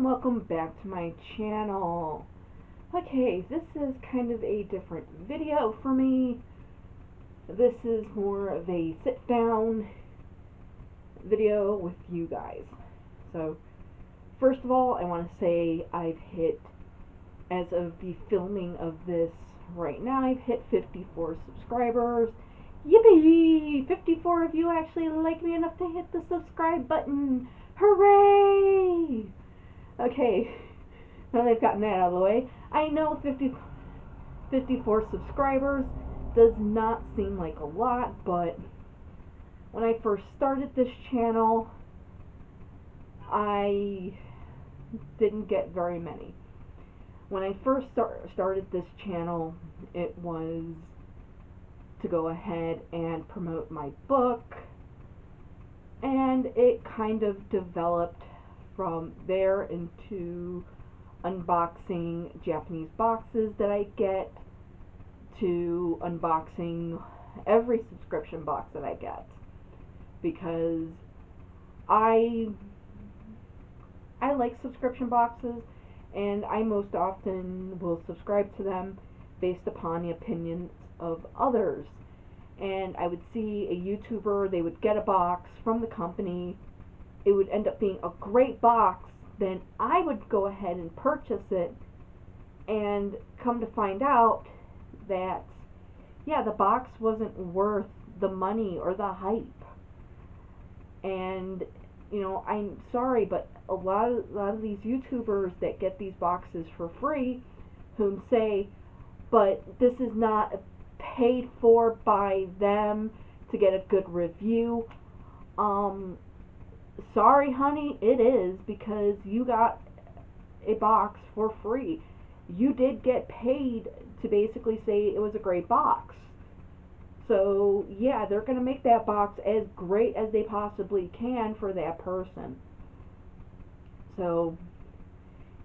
welcome back to my channel. Okay, this is kind of a different video for me. This is more of a sit down video with you guys. So first of all, I want to say I've hit, as of the filming of this right now, I've hit 54 subscribers. Yippee! 54 of you actually like me enough to hit the subscribe button. Hooray! Okay, now they've gotten that out of the way. I know 54 subscribers does not seem like a lot, but when I first started this channel, I didn't get very many. When I first started this channel, it was to go ahead and promote my book, and it kind of developed from there into unboxing Japanese boxes that I get, to unboxing every subscription box that I get, because I like subscription boxes, and I most often will subscribe to them based upon the opinions of others. And I would see a YouTuber, they would get a box from the company, it would end up being a great box, then I would go ahead and purchase it, and come to find out that, yeah, the box wasn't worth the money or the hype. And, you know, I'm sorry, but a lot of these YouTubers that get these boxes for free, whom say, but this is not paid for by them to get a good review. Sorry, honey, it is, because you got a box for free. You did get paid to basically say it was a great box. So, yeah, they're going to make that box as great as they possibly can for that person. So,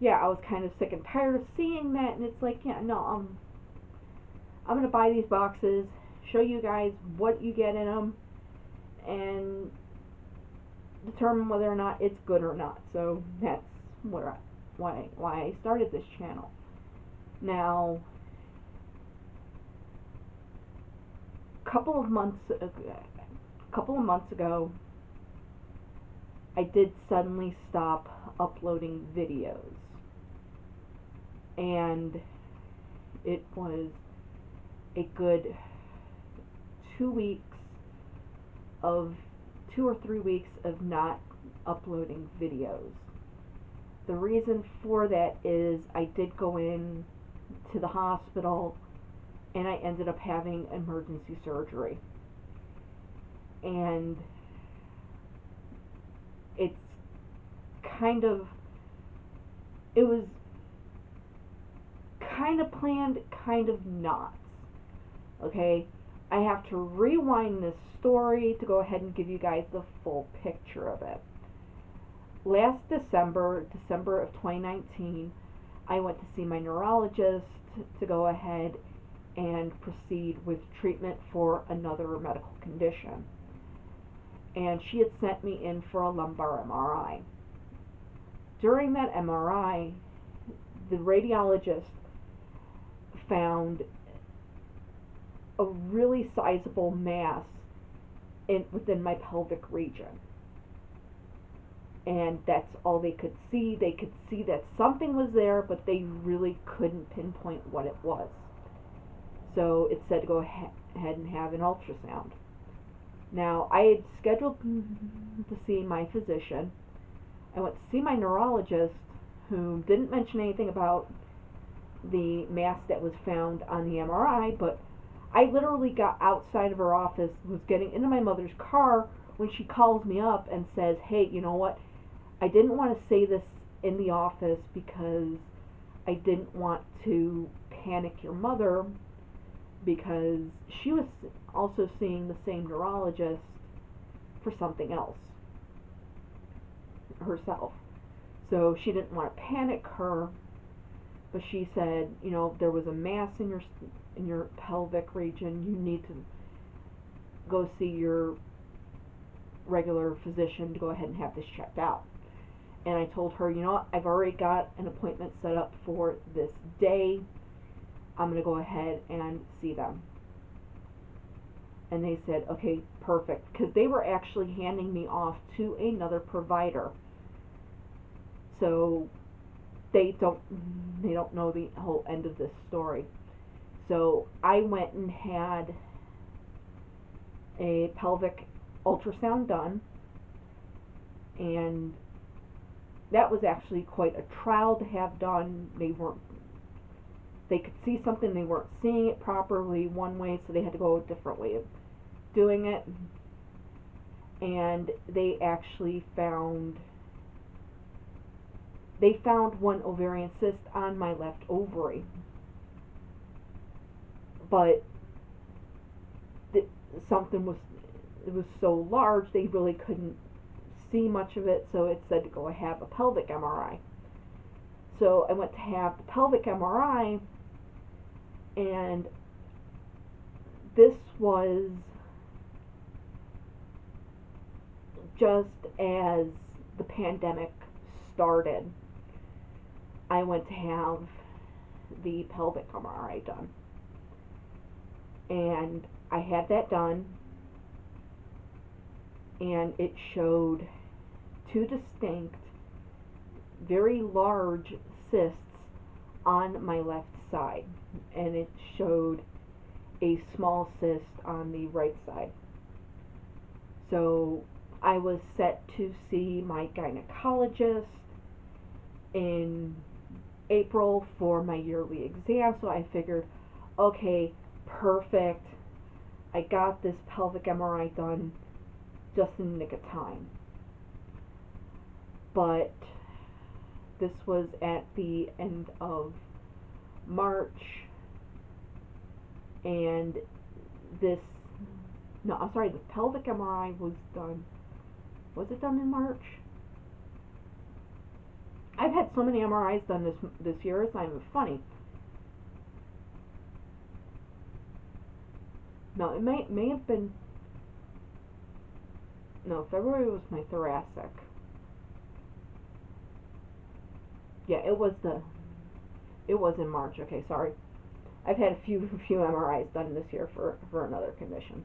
yeah, I was kind of sick and tired of seeing that, and it's like, yeah, no, I'm going to buy these boxes, show you guys what you get in them, and determine whether or not it's good or not. So that's why I started this channel. Now, a couple of months ago, I did suddenly stop uploading videos, and it was a good 2 or 3 weeks of not uploading videos. The reason for that is I did go in to the hospital, and I ended up having emergency surgery. And it was kind of planned, kind of not. Okay, I have to rewind this story to go ahead and give you guys the full picture of it. Last December of 2019, I went to see my neurologist to go ahead and proceed with treatment for another medical condition. And she had sent me in for a lumbar MRI. During that MRI, the radiologist found a really sizable mass within my pelvic region. And that's all they could see. They could see that something was there, but they really couldn't pinpoint what it was. So it said to go ahead and have an ultrasound. Now, I had scheduled to see my physician. I went to see my neurologist, who didn't mention anything about the mass that was found on the MRI, but I literally got outside of her office, was getting into my mother's car, when she calls me up and says, hey, you know what, I didn't want to say this in the office because I didn't want to panic your mother, because she was also seeing the same neurologist for something else herself. So she didn't want to panic her, but she said, you know, there was a mass in your pelvic region. You need to go see your regular physician to go ahead and have this checked out. And I told her, you know what, I've already got an appointment set up for this day. I'm going to go ahead and see them. And they said, okay, perfect, because they were actually handing me off to another provider. So they don't know the whole end of this story. So I went and had a pelvic ultrasound done, and that was actually quite a trial to have done. They could see something, they weren't seeing it properly one way, so they had to go a different way of doing it. And they actually found one ovarian cyst on my left ovary, but it was so large they really couldn't see much of it, so it said to go have a pelvic MRI. So I went to have the pelvic MRI, and this was just as the pandemic started. I went to have the pelvic MRI done, and I had that done, and it showed two distinct, very large cysts on my left side, and it showed a small cyst on the right side. So I was set to see my gynecologist in April for my yearly exam, so I figured, okay, perfect, I got this pelvic MRI done just in the nick of time. But this was at the end of March, and the pelvic MRI was done. Was it done in March? I've had so many MRIs done this year, it's not even funny. No, it may have been. No, February was my thoracic. Yeah, it was in March. Okay, sorry. I've had a few MRIs done this year for another condition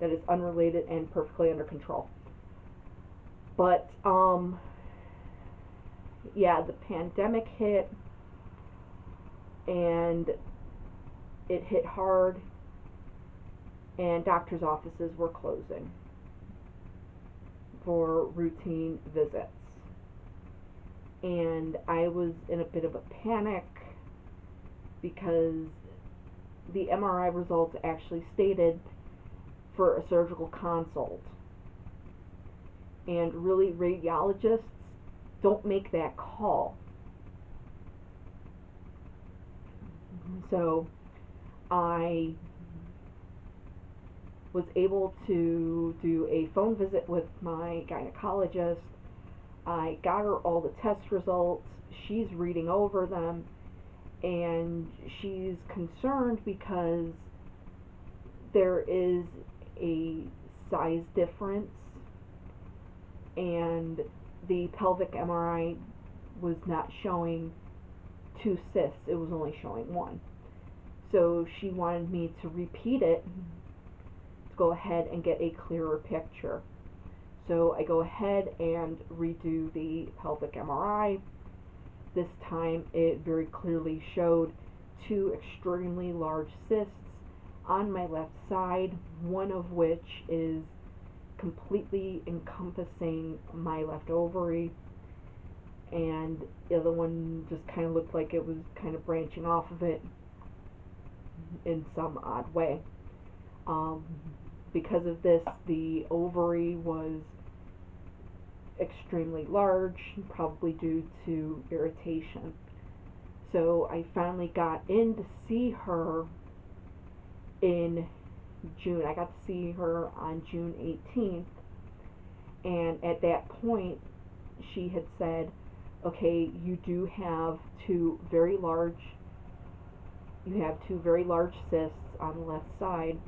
that is unrelated and perfectly under control. But yeah, the pandemic hit, and it hit hard, and doctors' offices were closing for routine visits. And I was in a bit of a panic because the MRI results actually stated for a surgical consult. And really, radiologists don't make that call. So I was able to do a phone visit with my gynecologist. I got her all the test results. She's reading over them, and she's concerned because there is a size difference, and the pelvic MRI was not showing two cysts, it was only showing one. So she wanted me to repeat it to go ahead and get a clearer picture. So I go ahead and redo the pelvic MRI. This time it very clearly showed two extremely large cysts on my left side, one of which is completely encompassing my left ovary, and the other one just kind of looked like it was kind of branching off of it in some odd way. Because of this, the ovary was extremely large, probably due to irritation. So I finally got in to see her in June. I got to see her on June 18th, and at that point she had said, okay, you have two very large cysts on the left side.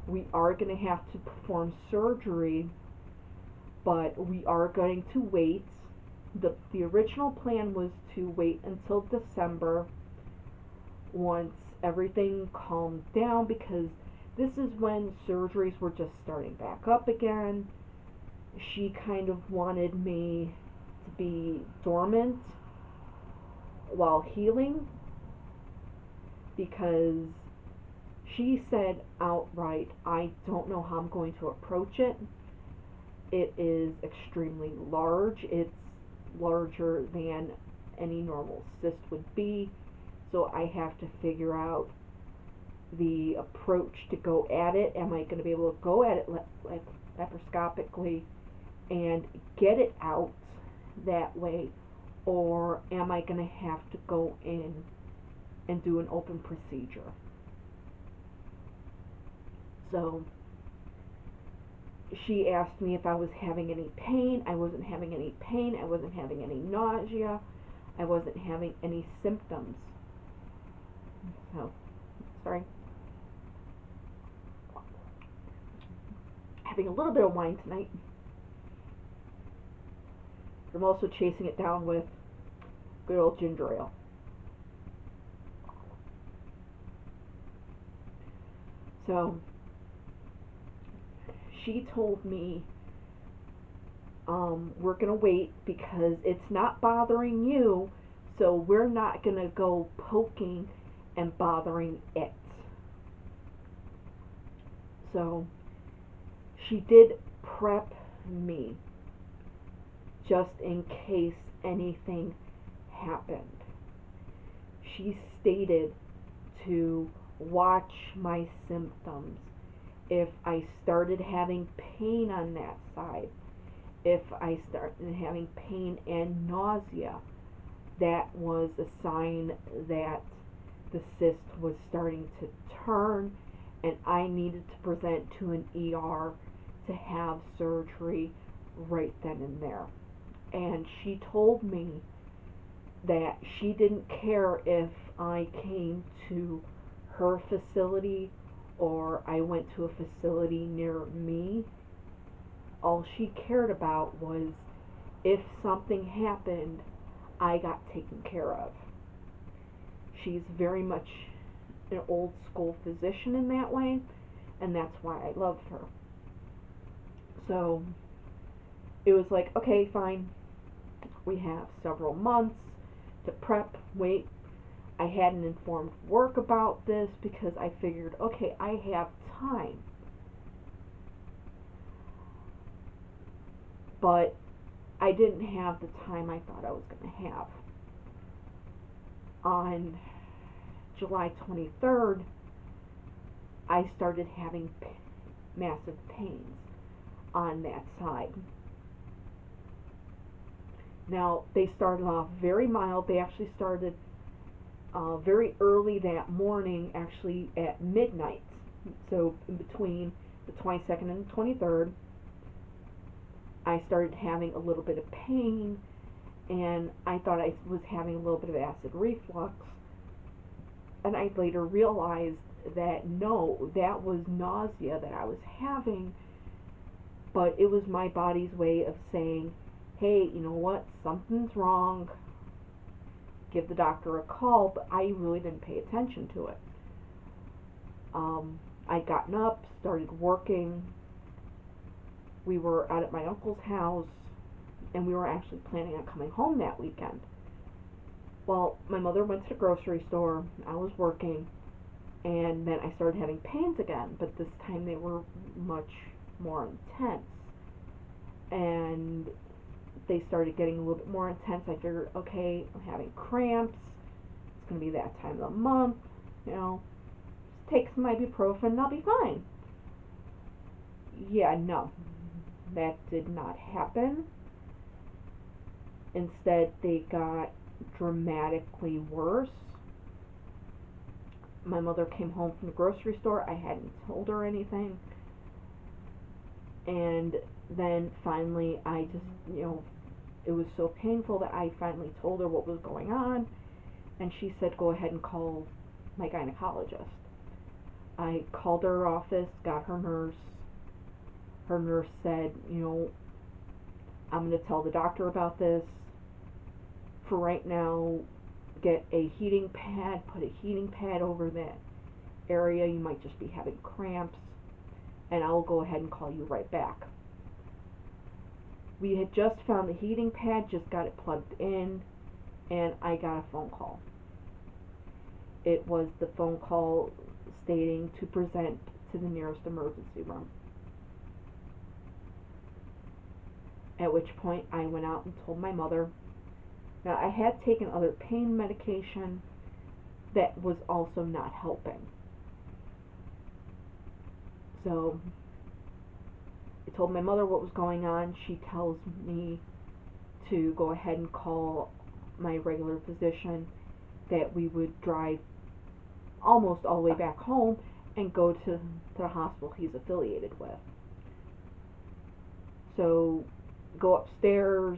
We are going to have to perform surgery, but we are going to wait the original plan was to wait until December once everything calmed down, because this is when surgeries were just starting back up again. She kind of wanted me to be dormant while healing, because she said outright, I don't know how I'm going to approach it. It is extremely large. It's larger than any normal cyst would be. So I have to figure out the approach to go at it. Am I going to be able to go at it laparoscopically and get it out that way? Or am I going to have to go in and do an open procedure? So she asked me if I was having any pain. I wasn't having any pain. I wasn't having any nausea. I wasn't having any symptoms. So, sorry. Having a little bit of wine tonight. I'm also chasing it down with good old ginger ale. So, she told me, we're going to wait because it's not bothering you, so we're not going to go poking and bothering it. So, she did prep me just in case anything happened. She stated to watch my symptoms. If I started having pain on that side, if I started having pain and nausea, that was a sign that the cyst was starting to turn and I needed to present to an ER to have surgery right then and there. And she told me that she didn't care if I came to her facility or I went to a facility near me. All she cared about was if something happened, I got taken care of. She's very much an old school physician in that way, and that's why I loved her. So it was like, okay, fine. We have several months to prep, wait. I hadn't informed work about this because I figured, okay, I have time. But I didn't have the time I thought I was going to have. On July 23rd, I started having massive pains on that side. Now, they started off very mild. They actually started very early that morning, actually at midnight. So in between the 22nd and the 23rd, I started having a little bit of pain, and I thought I was having a little bit of acid reflux. And I later realized that no, that was nausea that I was having, but it was my body's way of saying, hey, you know what, something's wrong, give the doctor a call. But I really didn't pay attention to it. I'd gotten up, started working. We were out at my uncle's house, and we were actually planning on coming home that weekend. Well, my mother went to the grocery store, I was working, and then I started having pains again, but this time they were much more intense. And they started getting a little bit more intense. I figured, okay, I'm having cramps, it's going to be that time of the month, you know, just take some ibuprofen and I'll be fine. Yeah, no, that did not happen. Instead, they got dramatically worse. My mother came home from the grocery store. I hadn't told her anything. And then finally, I just, it was so painful that I finally told her what was going on. And she said, go ahead and call my gynecologist. I called her office, got her nurse. Her nurse said, I'm going to tell the doctor about this. for right now, get a heating pad, put a heating pad over that area. You might just be having cramps, and I'll go ahead and call you right back. We had just found the heating pad, just got it plugged in, and I got a phone call. It was the phone call stating to present to the nearest emergency room. At which point I went out and told my mother. Now, I had taken other pain medication that was also not helping. So I told my mother what was going on. She tells me to go ahead and call my regular physician, that we would drive almost all the way back home and go to the hospital he's affiliated with. So go upstairs.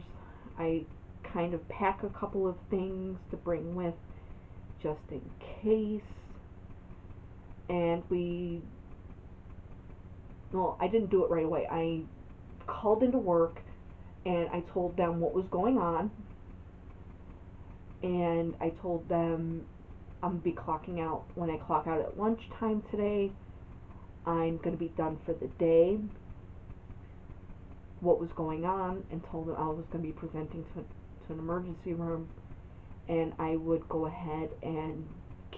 I kind of pack a couple of things to bring with just in case. And I didn't do it right away. I called into work and I told them what was going on. And I told them I'm going to be clocking out. When I clock out at lunchtime today, I'm going to be done for the day. What was going on, and told them I was going to be presenting to an emergency room, and I would go ahead and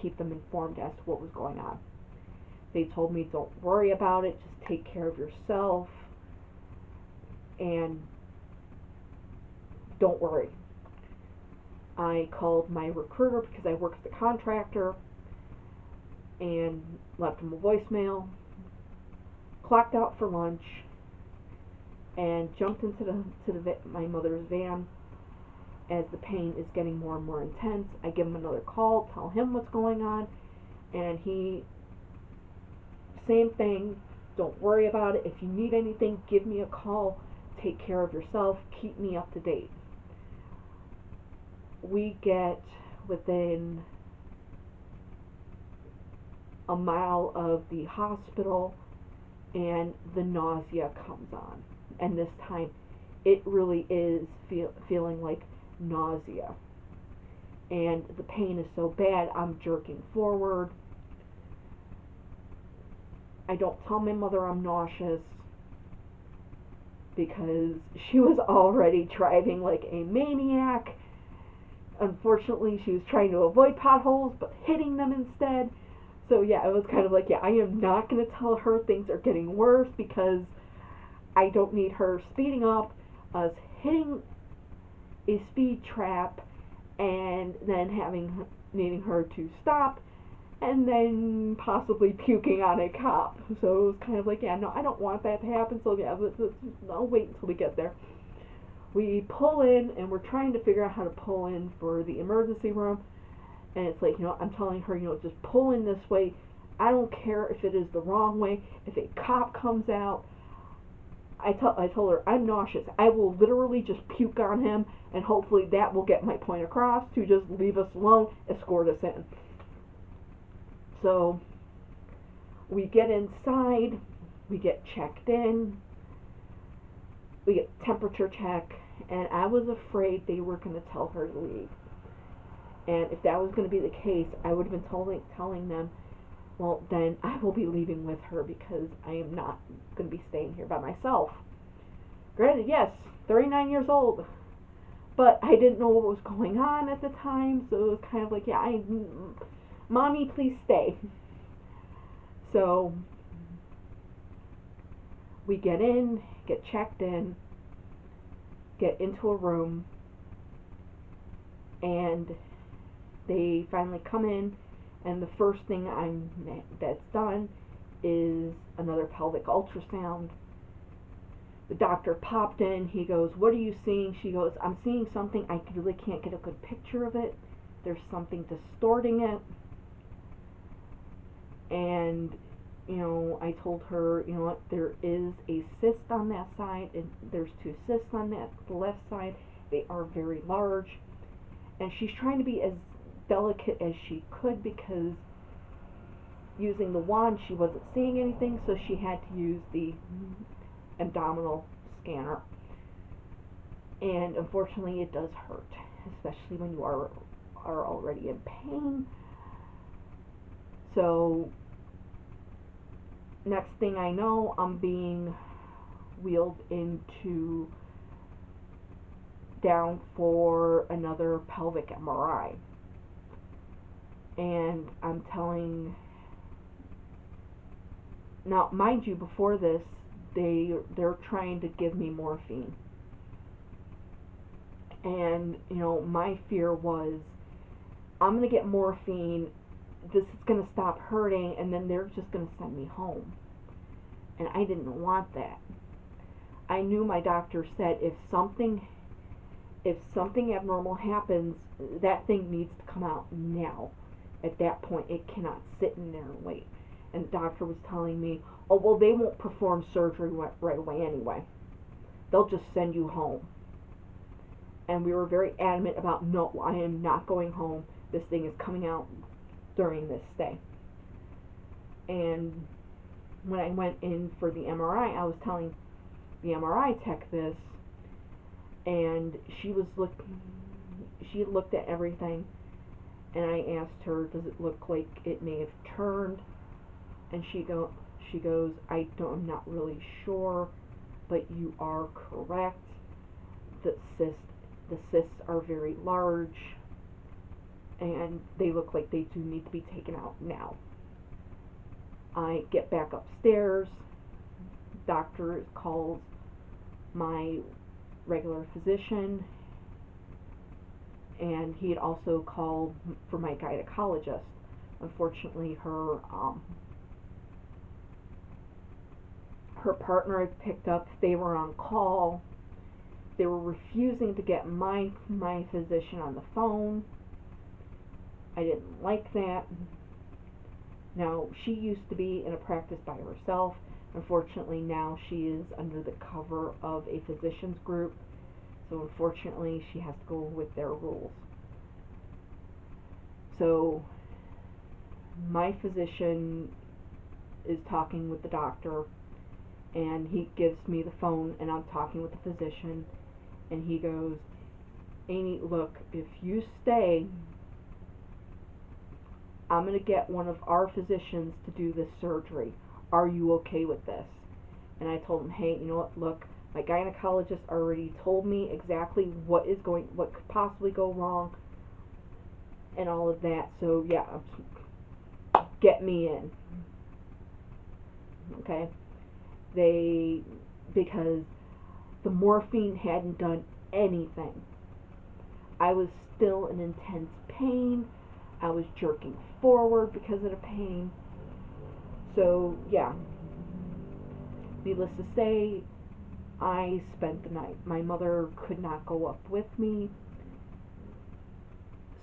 keep them informed as to what was going on. They told me, don't worry about it, just take care of yourself, and don't worry. I called my recruiter because I work as a contractor and left him a voicemail, clocked out for lunch, and jumped into my mother's van. As the pain is getting more and more intense, I give him another call, tell him what's going on, and he, same thing, don't worry about it. If you need anything, give me a call, take care of yourself, keep me up to date. We get within a mile of the hospital, and the nausea comes on. And this time, it really is feeling like nausea. And the pain is so bad, I'm jerking forward. I don't tell my mother I'm nauseous, because she was already driving like a maniac. Unfortunately, she was trying to avoid potholes, but hitting them instead. So yeah, it was kind of like, yeah, I am not going to tell her things are getting worse, because I don't need her speeding up, us hitting a speed trap, and then needing her to stop, and then possibly puking on a cop. So it was kind of like, yeah, no, I don't want that to happen, so yeah, I'll wait until we get there. We pull in, and we're trying to figure out how to pull in for the emergency room, and it's like, I'm telling her, just pull in this way. I don't care if it is the wrong way. If a cop comes out, I told her, I'm nauseous. I will literally just puke on him, and hopefully that will get my point across to just leave us alone, escort us in. So we get inside, we get checked in, we get temperature check, and I was afraid they were going to tell her to leave. And if that was going to be the case, I would have been telling them, well, then I will be leaving with her, because I am not going to be staying here by myself. Granted, yes, 39 years old, but I didn't know what was going on at the time, so it was kind of like, yeah, Mommy, please stay. So we get in, get checked in, get into a room, and they finally come in, and the first thing that's done is another pelvic ultrasound. The doctor popped in. He goes, what are you seeing? She goes, I'm seeing something. I really can't get a good picture of it. There's something distorting it. And, I told her, what, there is a cyst on that side, and there's 2 cysts on the left side. They are very large. And she's trying to be as delicate as she could, because using the wand she wasn't seeing anything, so she had to use the abdominal scanner, and unfortunately it does hurt. especially when you are already in pain. So next thing I know, I'm being wheeled into down for another pelvic MRI. And I'm telling, now mind you, before this, they're trying to give me morphine. And, you know, my fear was, I'm going to get morphine, this is going to stop hurting, and then they're just going to send me home. And I didn't want that. I knew my doctor said if something abnormal happens, that thing needs to come out now. At that point, it cannot sit in there and wait. And the doctor was telling me, oh, well, they won't perform surgery right away anyway. They'll just send you home. And we were very adamant about, no, I am not going home. This thing is coming out during this stay. And when I went in for the MRI, I was telling the MRI tech this, and she looked at everything, and I asked her, does it look like it may have turned? And she goes, I'm not really sure, but you are correct. The cysts are very large, and they look like they do need to be taken out now. I get back upstairs. Doctor calls my regular physician, and he had also called for my gynecologist. Unfortunately, her partner had picked up. They were on call. They were refusing to get my physician on the phone. I didn't like that. Now, she used to be in a practice by herself. Unfortunately, now she is under the cover of a physician's group. So unfortunately, she has to go with their rules. So my physician is talking with the doctor, and he gives me the phone, and I'm talking with the physician, and he goes, Amy, look, if you stay, I'm going to get one of our physicians to do this surgery. Are you okay with this? And I told him, hey, you know what, look, my gynecologist already told me exactly what could possibly go wrong, and all of that, so yeah, get me in. Okay? Because the morphine hadn't done anything. I was still in intense pain. I was jerking forward because of the pain. So, yeah. Needless to say, I spent the night. My mother could not go up with me,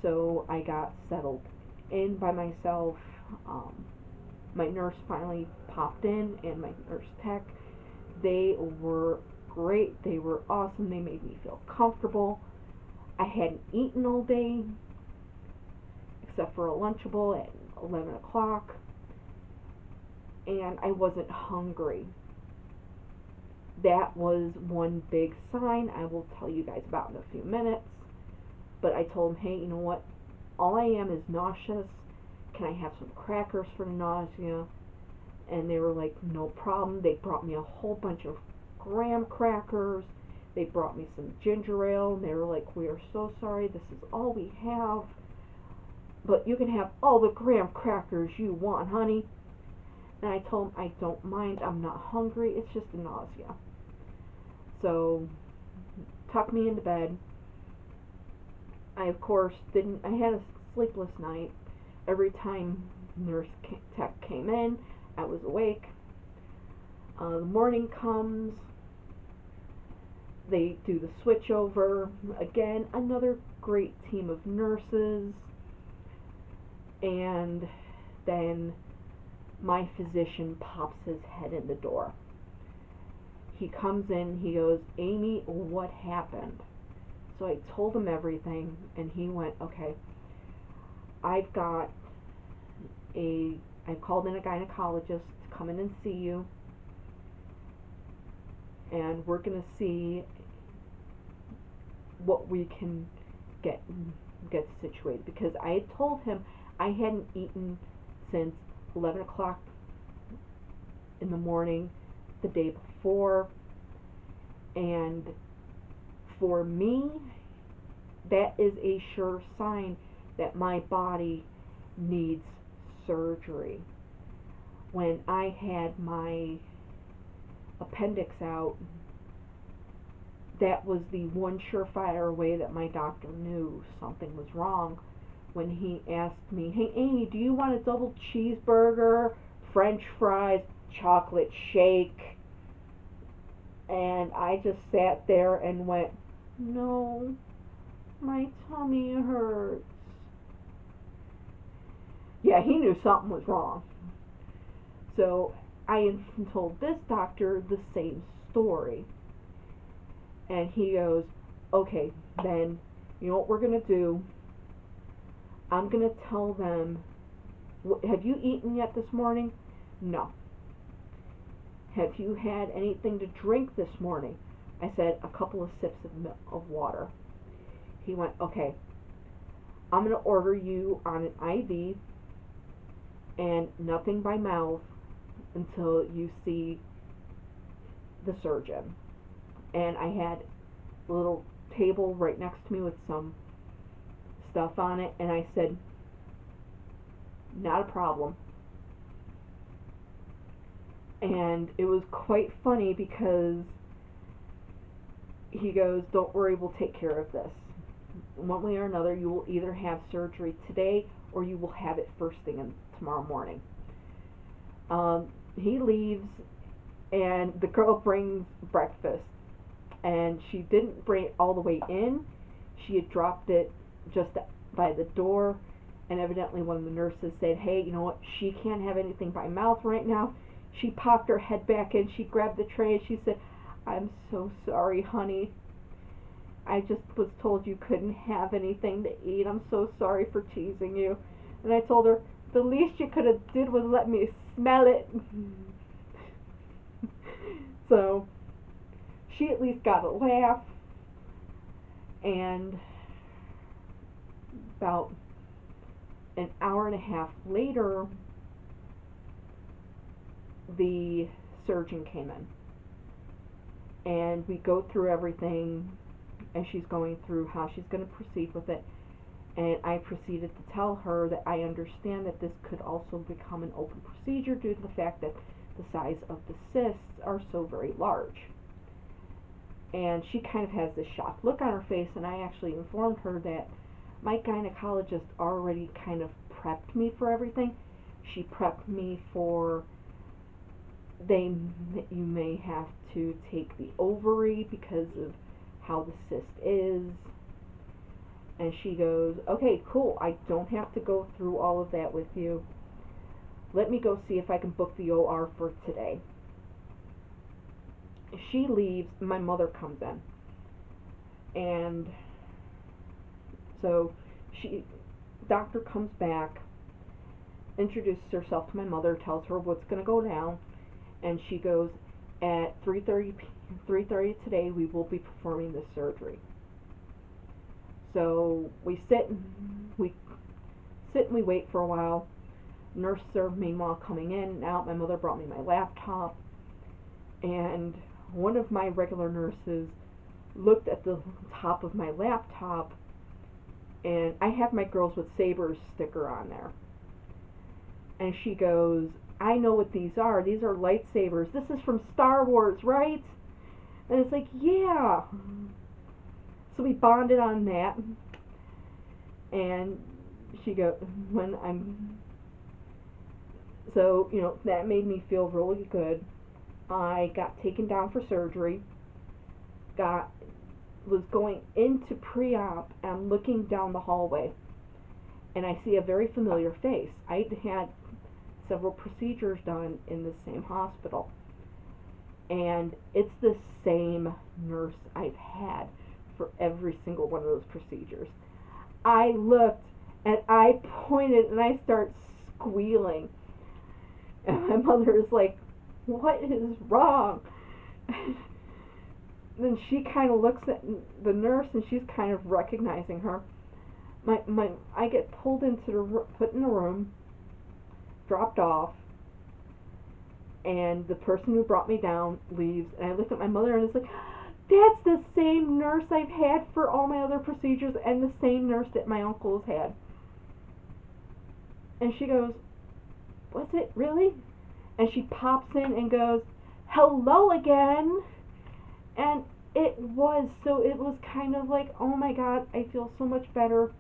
so I got settled in by myself. My nurse finally popped in, and my nurse tech. They were great. They were awesome. They made me feel comfortable. I hadn't eaten all day, except for a Lunchable at 11 o'clock, and I wasn't hungry. That was one big sign I will tell you guys about in a few minutes. But I told them, hey, you know what? All I am is nauseous. Can I have some crackers for the nausea? And they were like, no problem. They brought me a whole bunch of graham crackers. They brought me some ginger ale. And they were like, we are so sorry. This is all we have. But you can have all the graham crackers you want, honey. And I told them, I don't mind. I'm not hungry. It's just a nausea. So, tuck me into bed. I, of course, I had a sleepless night. Every time nurse tech came in, I was awake. The morning comes. They do the switch over. Again, another great team of nurses. And then my physician pops his head in the door. He comes in, he goes, Amy, what happened? So I told him everything, and he went, okay, I called in a gynecologist to come in and see you, and we're going to see what we can get situated, because I had told him I hadn't eaten since 11 o'clock in the morning the day before, and for me, that is a sure sign that my body needs surgery. When I had my appendix out, that was the one surefire way that my doctor knew something was wrong, when he asked me, "Hey Amy, do you want a double cheeseburger, french fries, chocolate shake?" And I just sat there and went, "No, my tummy hurts." Yeah, he knew something was wrong. So I told this doctor the same story. And he goes, "Okay, then, you know what we're going to do? I'm going to tell them, have you eaten yet this morning?" "No." "Have you had anything to drink this morning?" I said, "A couple of sips of water." He went, "Okay, I'm going to order you on an IV and nothing by mouth until you see the surgeon." And I had a little table right next to me with some stuff on it, and I said, "Not a problem." And it was quite funny, because he goes, "Don't worry, we'll take care of this. One way or another, you will either have surgery today or you will have it first thing tomorrow morning." He leaves, and the girl brings breakfast. And she didn't bring it all the way in. She had dropped it just by the door. And evidently one of the nurses said, "Hey, you know what? She can't have anything by mouth right now." She popped her head back in. She grabbed the tray and she said, "I'm so sorry, honey. I just was told you couldn't have anything to eat. I'm so sorry for teasing you." And I told her, "The least you could have did was let me smell it." So she at least got a laugh. And about an hour and a half later, the surgeon came in. And we go through everything, and she's going through how she's going to proceed with it. And I proceeded to tell her that I understand that this could also become an open procedure due to the fact that the size of the cysts are so very large. And she kind of has this shocked look on her face, and I actually informed her that my gynecologist already kind of prepped me for everything. She prepped me for, you may have to take the ovary because of how the cyst is. And she goes, "Okay, cool, I don't have to go through all of that with you. Let me go see if I can book the OR for today." She leaves, my mother comes in. And so doctor comes back, introduces herself to my mother, tells her what's going to go down, and she goes, "At 3:30 today, we will be performing this surgery." So we sit and we wait for a while. Nurses are meanwhile coming in and out. My mother brought me my laptop, and one of my regular nurses looked at the top of my laptop, and I have my Girls with Sabers sticker on there. And she goes, "I know what these are. These are lightsabers. This is from Star Wars, right?" And it's like, "Yeah." So we bonded on that. And she goes, so, that made me feel really good. I got taken down for surgery. Was going into pre-op, and I'm looking down the hallway, and I see a very familiar face. I'd had several procedures done in the same hospital, and it's the same nurse I've had for every single one of those procedures. I looked, and I pointed, and I start squealing, and my mother is like, "What is wrong?" Then she kind of looks at the nurse, and she's kind of recognizing her. I get pulled into put in the room, dropped off, and the person who brought me down leaves, and I look at my mother and it's like, that's the same nurse I've had for all my other procedures and the same nurse that my uncle's had. And she goes, was it really? And she pops in and goes, hello again. And it was, so it was kind of like, oh my God, I feel so much better.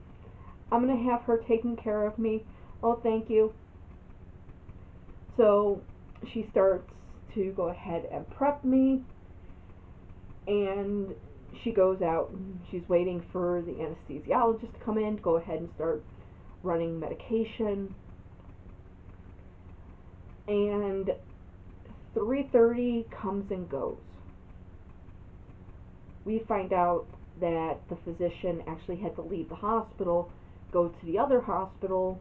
I'm going to have her taking care of me. Oh, thank you. So she starts to go ahead and prep me, and she goes out. She's waiting for the anesthesiologist to come in, to go ahead and start running medication. And 3:30 comes and goes. We find out that the physician actually had to leave the hospital, go to the other hospital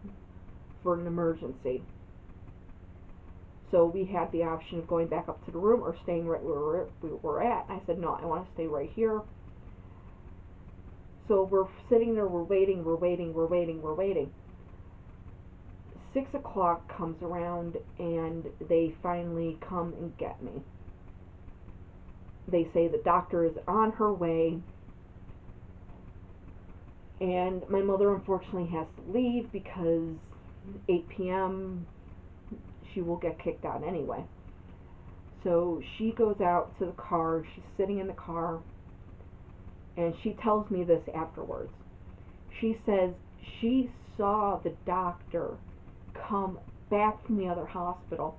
for an emergency. So we had the option of going back up to the room or staying right where we were at. And I said, no, I want to stay right here. So we're sitting there, we're waiting. 6 o'clock comes around and they finally come and get me. They say the doctor is on her way, and my mother unfortunately has to leave because 8 p.m. she will get kicked out anyway. So she goes out to the car, she's sitting in the car, and she tells me this afterwards. She says she saw the doctor come back from the other hospital,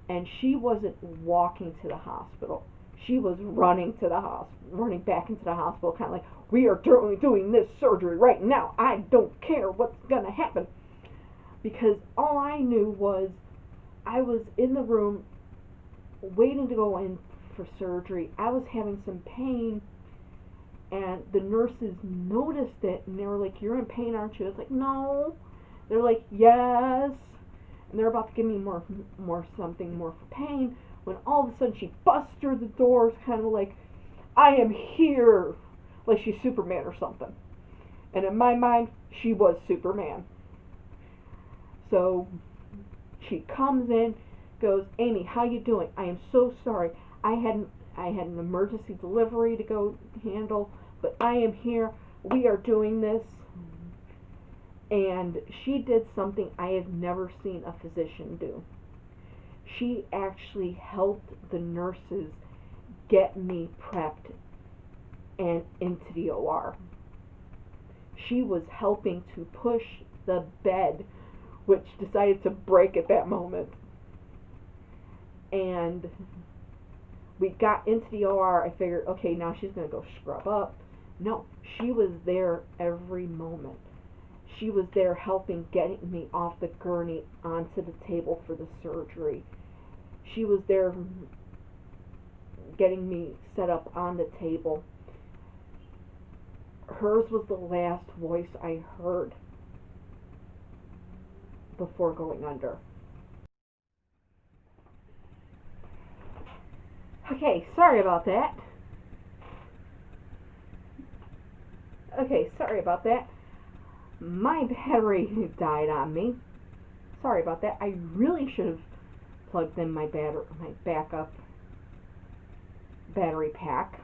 and she wasn't walking to the hospital. She was running to the hospital, running back into the hospital, kind of like, we are doing this surgery right now. I don't care what's going to happen. Because all I knew was I was in the room waiting to go in for surgery. I was having some pain, and the nurses noticed it, and they were like, you're in pain, aren't you? I was like, no. They're like, yes. And they're about to give me more for pain, when all of a sudden she busts through the doors, kind of like, I am here, like she's Superman or something. And in my mind, she was Superman. So she comes in, goes, Amy, how you doing? I am so sorry. I had an emergency delivery to go handle, but I am here. We are doing this. And she did something I have never seen a physician do. She actually helped the nurses get me prepped and into the OR. She was helping to push the bed, which decided to break at that moment. And we got into the OR. I figured, okay, now she's going to go scrub up. No, she was there every moment. She was there helping getting me off the gurney onto the table for the surgery. She was there getting me set up on the table. Hers was the last voice I heard before going under. Okay, sorry about that. My battery died on me. Sorry about that. I really should have plugged in my backup battery pack.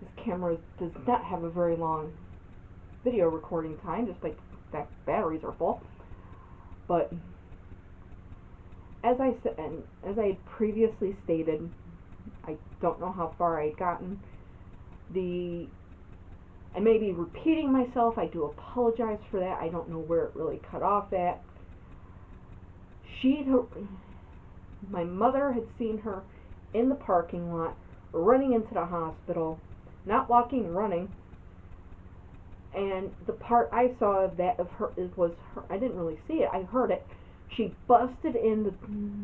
This camera does not have a very long video recording time, just like the batteries are full. But as I said, and as I had previously stated, I don't know how far I had gotten. I may be repeating myself. I do apologize for that. I don't know where it really cut off at. My mother had seen her in the parking lot, running into the hospital, not walking, running. And the part I saw of that of her was her. I didn't really see it. I heard it. She busted in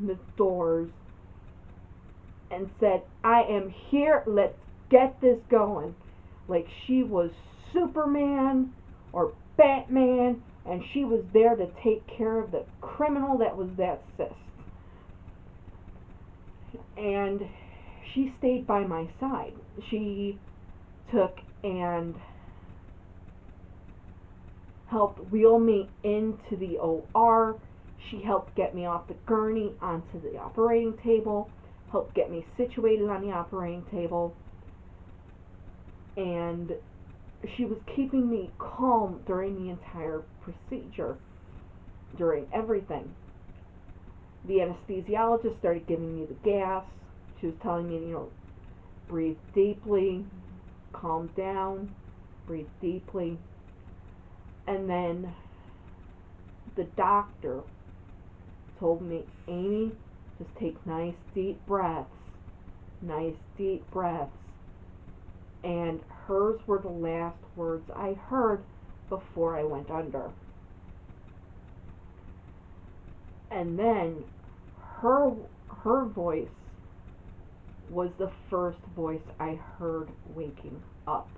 the doors and said, "I am here. Let's get this going." Like she was Superman or Batman, and she was there to take care of the criminal that was that cyst. And she stayed by my side. She took and helped wheel me into the OR. She helped get me off the gurney onto the operating table, helped get me situated on the operating table, and she was keeping me calm during the entire procedure, during everything. The anesthesiologist started giving me the gas. She was telling me, breathe deeply, calm down, breathe deeply. And then the doctor told me, Amy, just take nice deep breaths, nice deep breaths. And hers were the last words I heard before I went under. And then her voice was the first voice I heard waking up.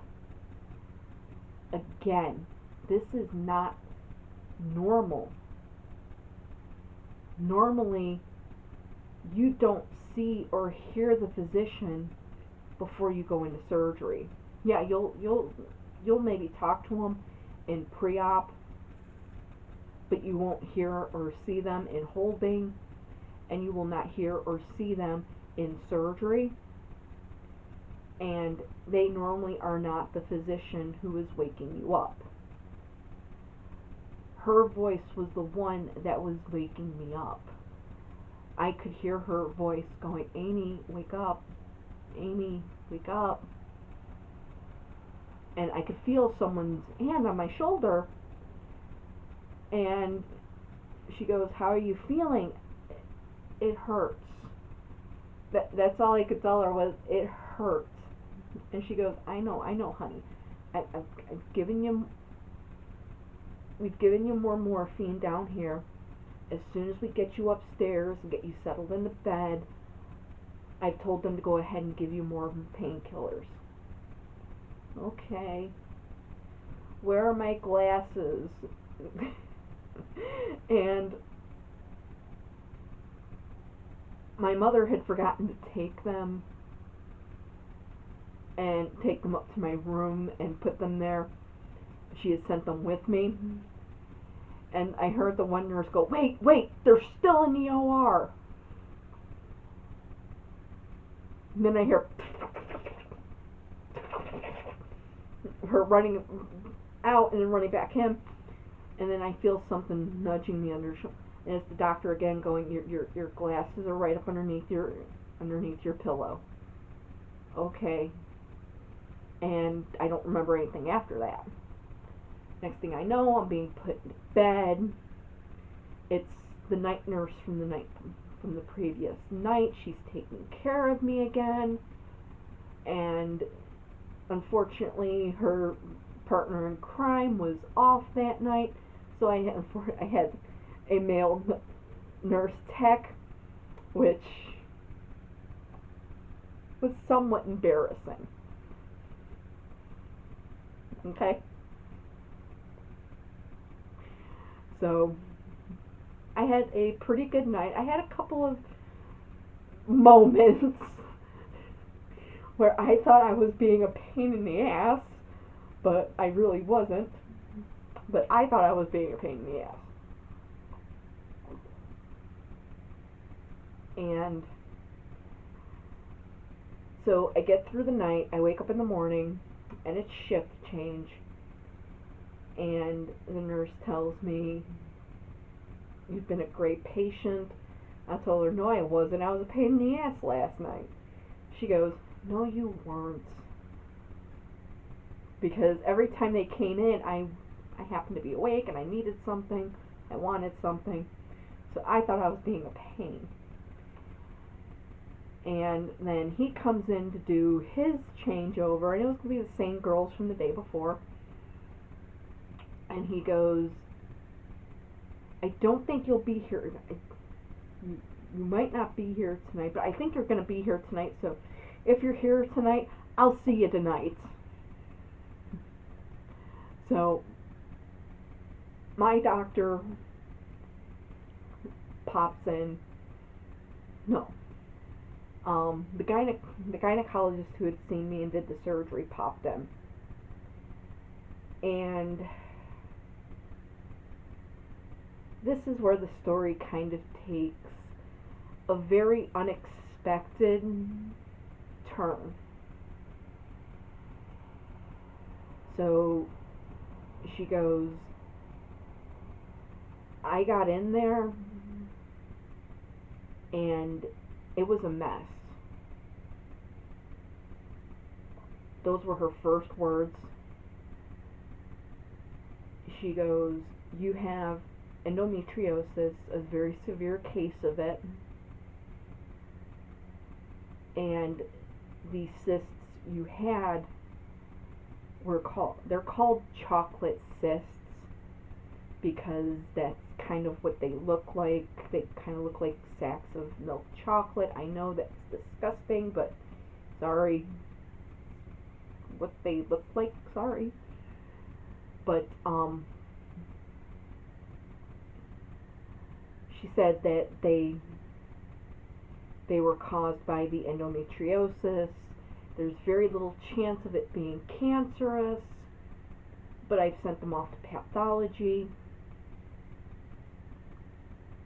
Again, this is not normal. Normally, you don't see or hear the physician before you go into surgery. Yeah, you'll maybe talk to them in pre-op, but you won't hear or see them in holding, and you will not hear or see them in surgery. And they normally are not the physician who is waking you up. Her voice was the one that was waking me up. I could hear her voice going, Amy, wake up. Amy, wake up. And I could feel someone's hand on my shoulder. And she goes, how are you feeling? It hurts. That's all I could tell her was, it hurts. And she goes, I know, honey. We've given you more morphine down here. As soon as we get you upstairs and get you settled in the bed, I've told them to go ahead and give you more painkillers. Okay. Where are my glasses? And my mother had forgotten to take them up to my room and put them there. She had sent them with me. And I heard the one nurse go, wait, they're still in the OR. And then I hear her running out and then running back in. And then I feel something nudging me under. And it's the doctor again going, your glasses are right up underneath your pillow. Okay. And I don't remember anything after that. Next thing I know, I'm being put in bed. It's the night nurse from the previous night. She's taking care of me again. And unfortunately, her partner in crime was off that night. So I had a male nurse tech, which was somewhat embarrassing. Okay? So I had a pretty good night. I had a couple of moments where I thought I was being a pain in the ass, but I really wasn't. But I thought I was being a pain in the ass. And so I get through the night, I wake up in the morning, and it's shift change. And the nurse tells me, you've been a great patient. I told her, no, I wasn't. I was a pain in the ass last night. She goes, no, you weren't. Because every time they came in, I happened to be awake and I needed something. I wanted something. So I thought I was being a pain. And then he comes in to do his changeover, and it was going to be the same girls from the day before. And he goes, I don't think you'll be here. You might not be here tonight, but I think you're going to be here tonight. So if you're here tonight, I'll see you tonight. So my doctor pops in. No. The gynecologist who had seen me and did the surgery popped in. And this is where the story kind of takes a very unexpected turn. So she goes, I got in there and it was a mess. Those were her first words. She goes, you have endometriosis, a very severe case of it, and the cysts you had they're called chocolate cysts because that's kind of what they look like. They kind of look like sacks of milk chocolate. I know that's disgusting, but sorry, what they look like, sorry. But she said that they were caused by the endometriosis. There's very little chance of it being cancerous, but I've sent them off to pathology.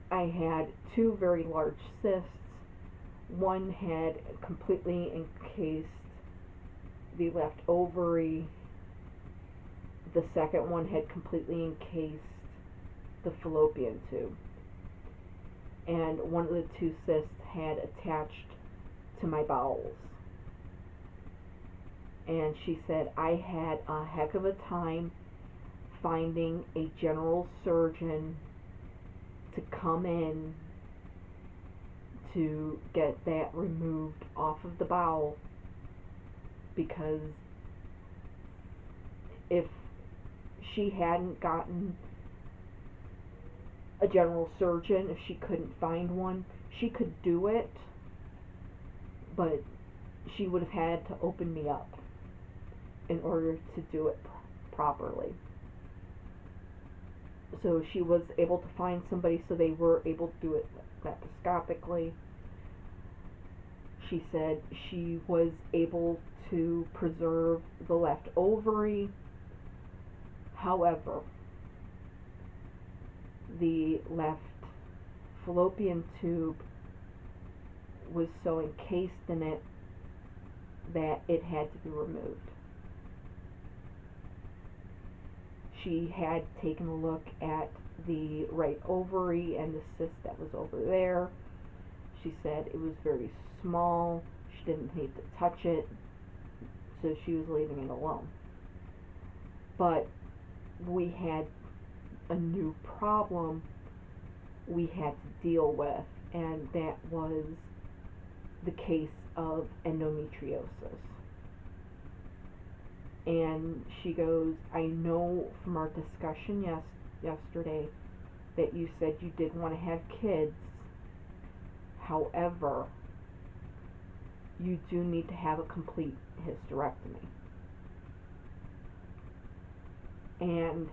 I had 2 very large cysts. One had completely encased the left ovary. The second one had completely encased the fallopian tube. And one of the 2 cysts had attached to my bowels. And she said, I had a heck of a time finding a general surgeon to come in to get that removed off of the bowel, because if she hadn't gotten a general surgeon, if she couldn't find one, she could do it, but she would have had to open me up in order to do it properly. So she was able to find somebody, so they were able to do it laparoscopically. She said she was able to preserve the left ovary. However, the left fallopian tube was so encased in it that it had to be removed. She had taken a look at the right ovary and the cyst that was over there. She said it was very small. She didn't need to touch it, so she was leaving it alone. But we had a new problem we had to deal with, and that was the case of endometriosis. And she goes, I know from our discussion yesterday that you said you did want to have kids. However, you do need to have a complete hysterectomy. And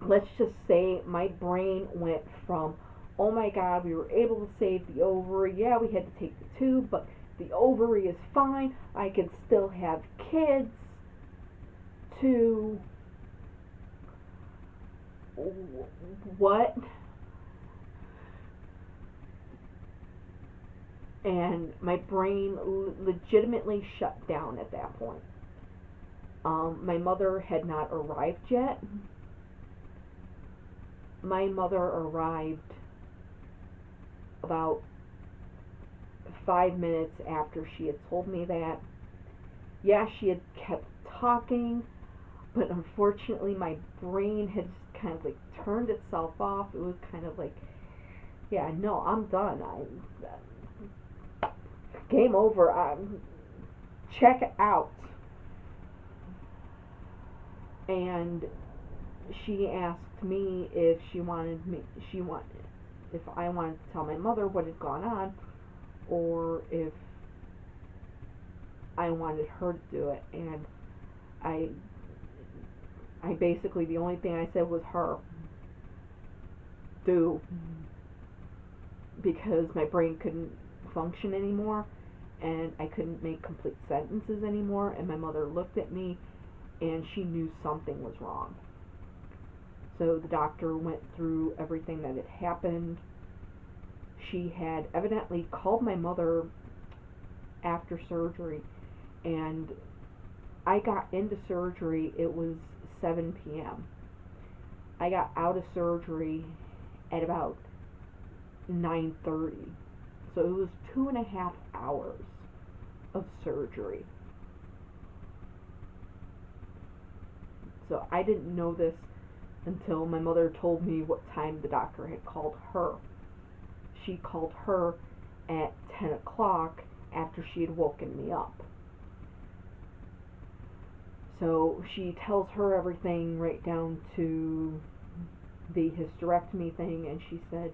let's just say my brain went from, oh my God, we were able to save the ovary. Yeah, we had to take the tube, but the ovary is fine. I can still have kids. To what? And my brain legitimately shut down at that point. My mother had not arrived yet. My mother arrived about 5 minutes after she had told me that. Yeah, she had kept talking, but unfortunately my brain had just kind of like turned itself off. It was kind of like, yeah, no, I'm done. Game over. Check out. And she asked me if if I wanted to tell my mother what had gone on, or if I wanted her to do it. And I basically, the only thing I said was her. Do. Because my brain couldn't function anymore, and I couldn't make complete sentences anymore, and my mother looked at me, and she knew something was wrong. So the doctor went through everything that had happened. She had evidently called my mother after surgery, and I got into surgery, it was 7 p.m. I got out of surgery at about 9:30. So it was 2.5 hours of surgery. So I didn't know this until my mother told me what time the doctor had called her. She called her at 10 o'clock after she had woken me up. So she tells her everything right down to the hysterectomy thing, and she said,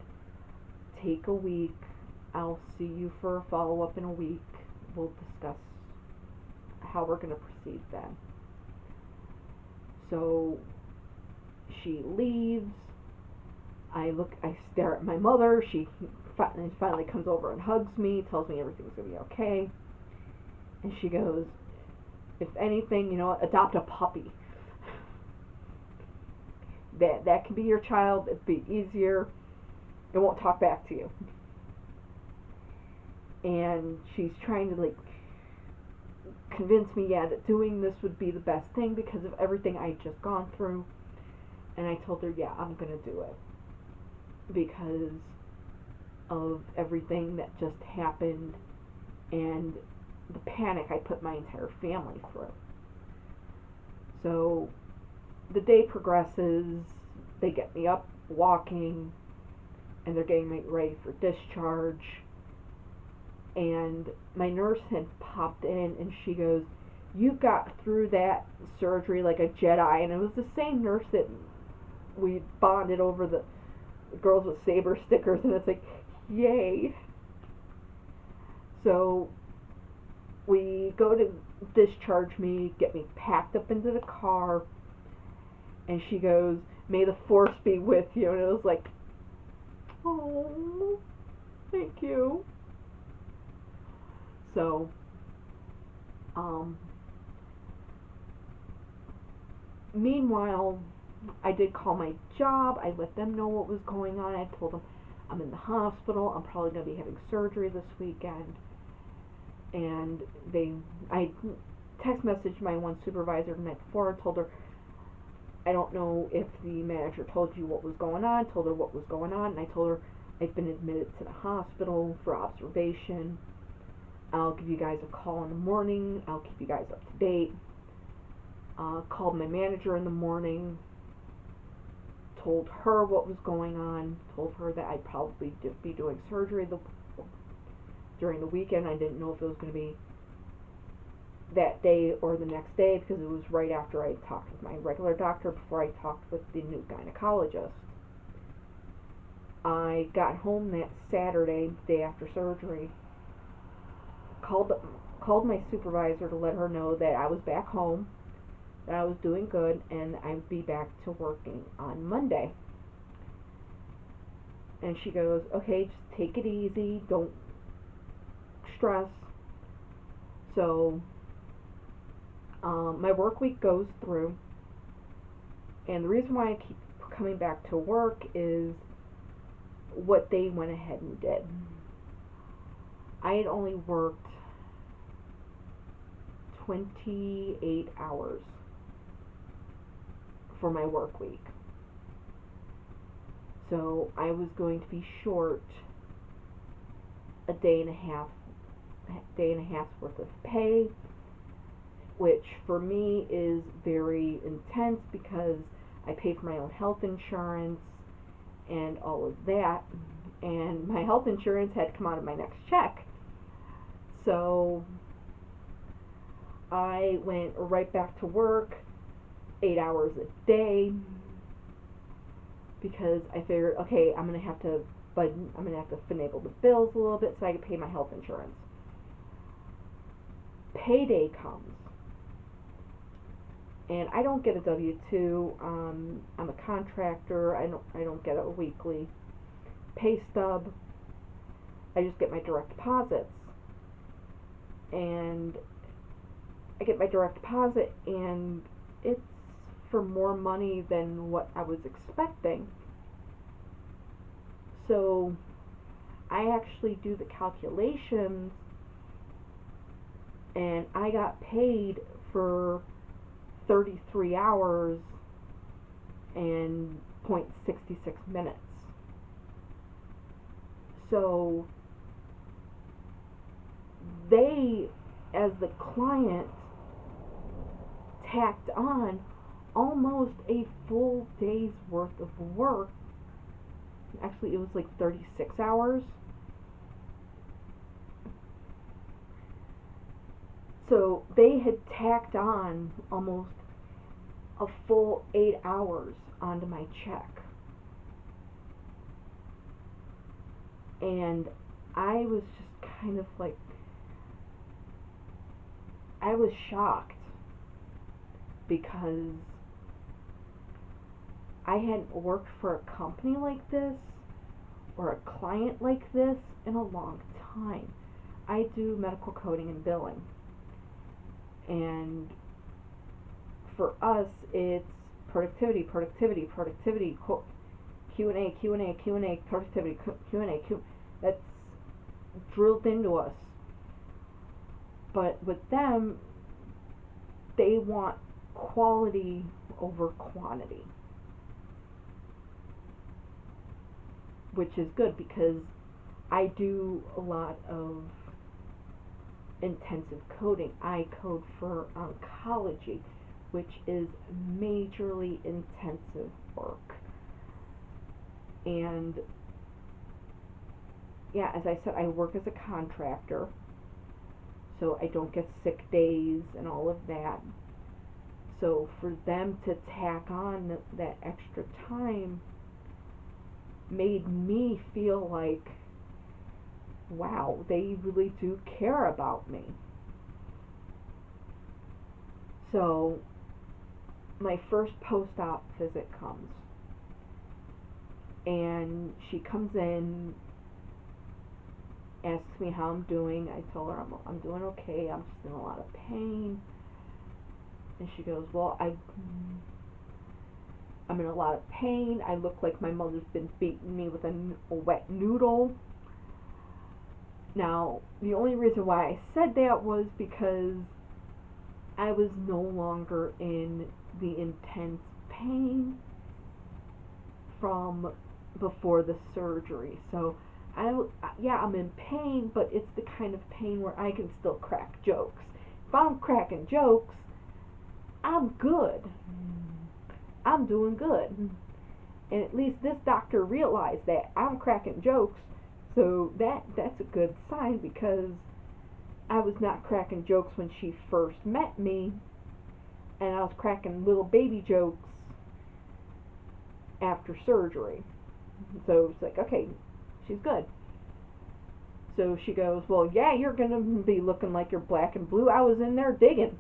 take a week, I'll see you for a follow-up in a week, we'll discuss how we're going to proceed then. So she leaves, I stare at my mother, she finally comes over and hugs me, tells me everything's going to be okay, and she goes, if anything, adopt a puppy. That can be your child, it'd be easier, it won't talk back to you. And she's trying to convince me, that doing this would be the best thing because of everything I'd just gone through. And I told her, I'm gonna do it because of everything that just happened and the panic I put my entire family through. So the day progresses, they get me up walking, and they're getting me ready for discharge. And my nurse had popped in, and she goes, you got through that surgery like a Jedi. And it was the same nurse that we bonded over the girls with saber stickers, and it's like, yay. So we go to discharge me, get me packed up into the car, and she goes, may the force be with you. And it was like, oh, thank you. So, meanwhile, I did call my job. I let them know what was going on. I told them I'm in the hospital. I'm probably going to be having surgery this weekend. And I text messaged my one supervisor the night before. I told her, I don't know if the manager told you what was going on. Told her what was going on. And I told her I've been admitted to the hospital for observation. I'll give you guys a call in the morning. I'll keep you guys up to date. Called my manager in the morning. Told her what was going on. Told her that I'd probably be doing surgery during the weekend. I didn't know if it was going to be that day or the next day because it was right after I talked with my regular doctor before I talked with the new gynecologist. I got home that Saturday, day after surgery. Called my supervisor to let her know that I was back home, that I was doing good, and I'd be back to working on Monday. And she goes, okay, just take it easy, don't stress. So my work week goes through, and the reason why I keep coming back to work is what they went ahead and did. I had only worked 28 hours for my work week. So I was going to be short a day and a half's worth of pay, which for me is very intense because I pay for my own health insurance and all of that, and my health insurance had to come out of my next check. So I went right back to work, 8 hours a day, because I figured, okay, I'm gonna have to finagle the bills a little bit so I can pay my health insurance. Payday comes, and I don't get a W-2. I'm a contractor. I don't get a weekly pay stub. I just get my direct deposits, and I get my direct deposit, and it's for more money than what I was expecting. So I actually do the calculations, and I got paid for 33 hours and 0.66 minutes. So they, as the client, tacked on almost a full day's worth of work. Actually, it was like 36 hours. So they had tacked on almost a full 8 hours onto my check. And I was just kind of like, I was shocked, because I hadn't worked for a company like this or a client like this in a long time. I do medical coding and billing, and for us it's productivity, productivity, productivity, Q&A, Q&A, Q&A, productivity, Q&A, that's drilled into us. But with them, they want quality over quantity, which is good because I do a lot of intensive coding. I code for oncology, which is majorly intensive work. And yeah, as I said, I work as a contractor, so I don't get sick days and all of that. So for them to tack on that extra time made me feel like, wow, they really do care about me. So my first post-op visit comes, and she comes in, asks me how I'm doing. I tell her I'm doing okay, I'm just in a lot of pain. And she goes, well, I'm in a lot of pain. I look like my mother's been beating me with a wet noodle. Now, the only reason why I said that was because I was no longer in the intense pain from before the surgery. So, I'm in pain, but it's the kind of pain where I can still crack jokes. If I'm cracking jokes, I'm good. I'm doing good. And at least this doctor realized that I'm cracking jokes, so that's a good sign, because I was not cracking jokes when she first met me, and I was cracking little baby jokes after surgery. So it's like, okay, she's good. So she goes, well, yeah, you're going to be looking like you're black and blue. I was in there digging.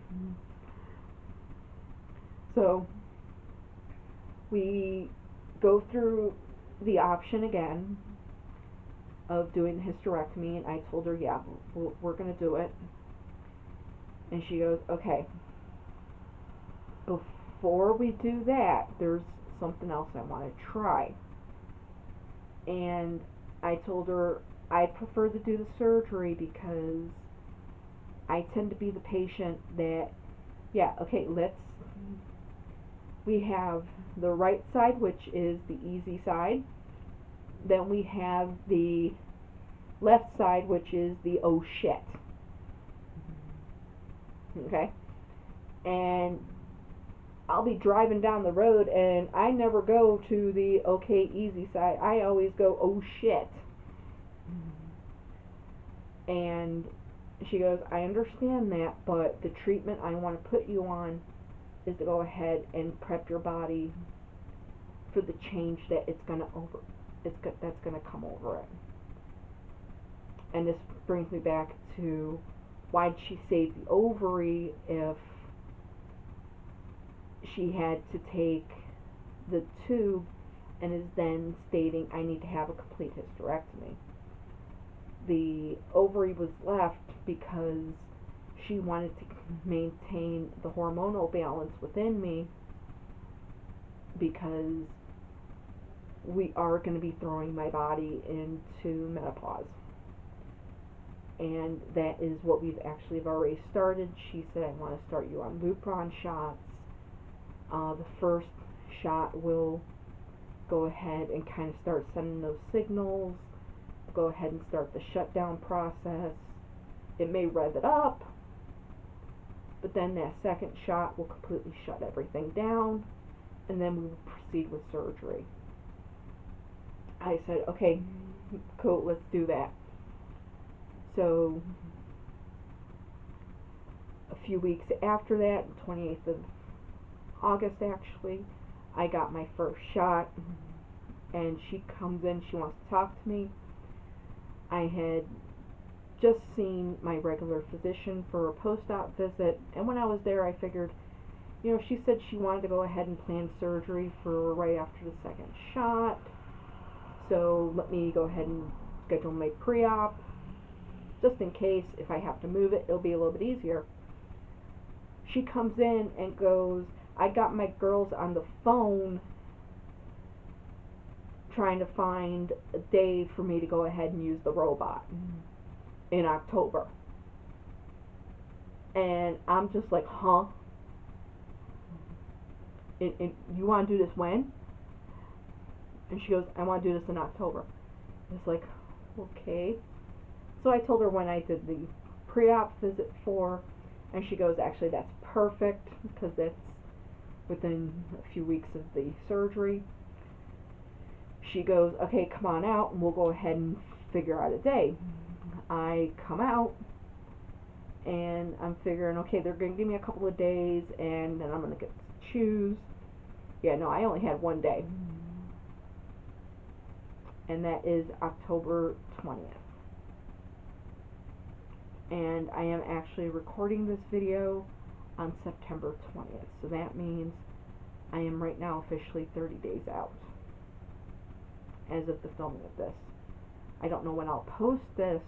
So we go through the option again of doing the hysterectomy, and I told her, yeah, we're going to do it. And she goes, okay, before we do that, there's something else I want to try. And I told her I prefer to do the surgery because I tend to be the patient that, yeah, okay, we have the right side, which is the easy side. Then we have the left side, which is the oh shit. Okay? And I'll be driving down the road, and I never go to the okay, easy side. I always go, oh shit. And she goes, I understand that, but the treatment I want to put you on is to go ahead and prep your body for the change that that's going to come over it. And this brings me back to, why did she save the ovary if she had to take the tube and is then stating, I need to have a complete hysterectomy? The ovary was left because she wanted to maintain the hormonal balance within me because we are going to be throwing my body into menopause. And that is what we've actually already started. She said, I want to start you on Lupron shots. The first shot will go ahead and kind of start sending those signals, go ahead and start the shutdown process. It may rev it up, but then that second shot will completely shut everything down, and then we will proceed with surgery. I said, okay, cool, let's do that. So a few weeks after that, 28th of August actually, I got my first shot, and she comes in, she wants to talk to me. I had just seen my regular physician for a post-op visit, and when I was there I figured, she said she wanted to go ahead and plan surgery for right after the second shot, so let me go ahead and schedule my pre-op, just in case if I have to move it, it'll be a little bit easier. She comes in and goes, I got my girls on the phone trying to find a day for me to go ahead and use the robot in October. And I'm just like, huh? And you want to do this when? And she goes, I want to do this in October. It's like, okay. So I told her when I did the pre-op visit for, and she goes, actually that's perfect, because that's within a few weeks of the surgery. She goes, okay, come on out and we'll go ahead and figure out a day. I come out and I'm figuring, okay, they're going to give me a couple of days and then I'm going to get to choose. Yeah, no, I only had one day. And that is October 20th. And I am actually recording this video on September 20th. So that means I am right now officially 30 days out as of the filming of this. I don't know when I'll post this.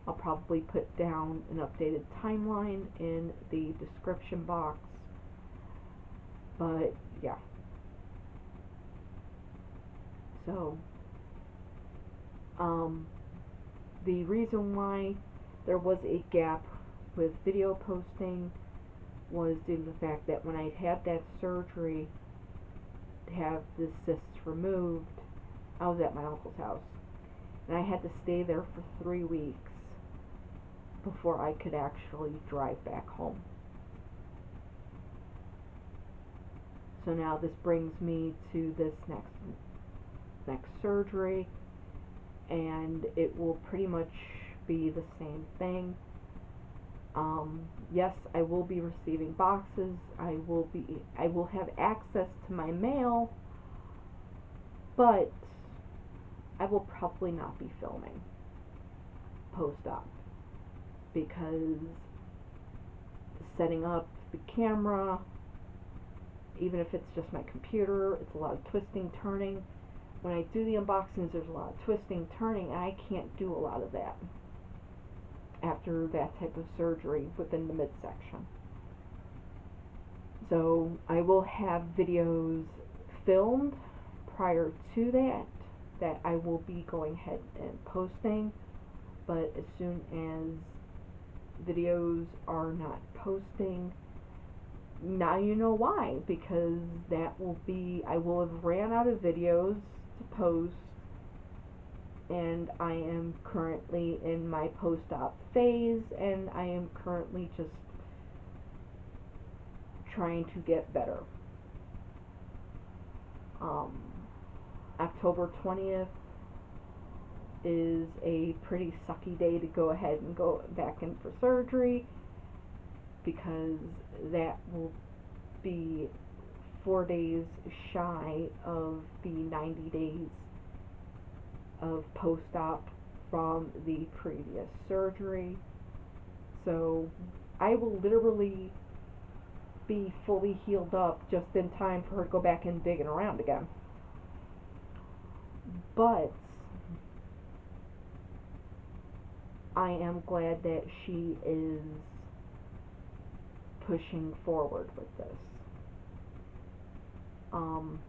I'll probably put down an updated timeline in the description box. But yeah. So the reason why there was a gap with video posting was due to the fact that when I had that surgery to have the cysts removed, I was at my uncle's house, and I had to stay there for 3 weeks before I could actually drive back home. So now this brings me to this next surgery, and it will pretty much be the same thing. Yes, I will be receiving boxes. I will have access to my mail, but I will probably not be filming post-op, because setting up the camera, even if it's just my computer, it's a lot of twisting, turning. When I do the unboxings, there's a lot of twisting, turning, and I can't do a lot of that after that type of surgery within the midsection. So I will have videos filmed prior to that I will be going ahead and posting, but as soon as videos are not posting, now you know why, because that will be, I will have ran out of videos to post, and I am currently in my post-op phase, and I am currently just trying to get better. October 20th is a pretty sucky day to go ahead and go back in for surgery, because that will be 4 days shy of the 90 days of post-op from the previous surgery. So I will literally be fully healed up just in time for her to go back and digging around again. But I am glad that she is pushing forward with this. Um,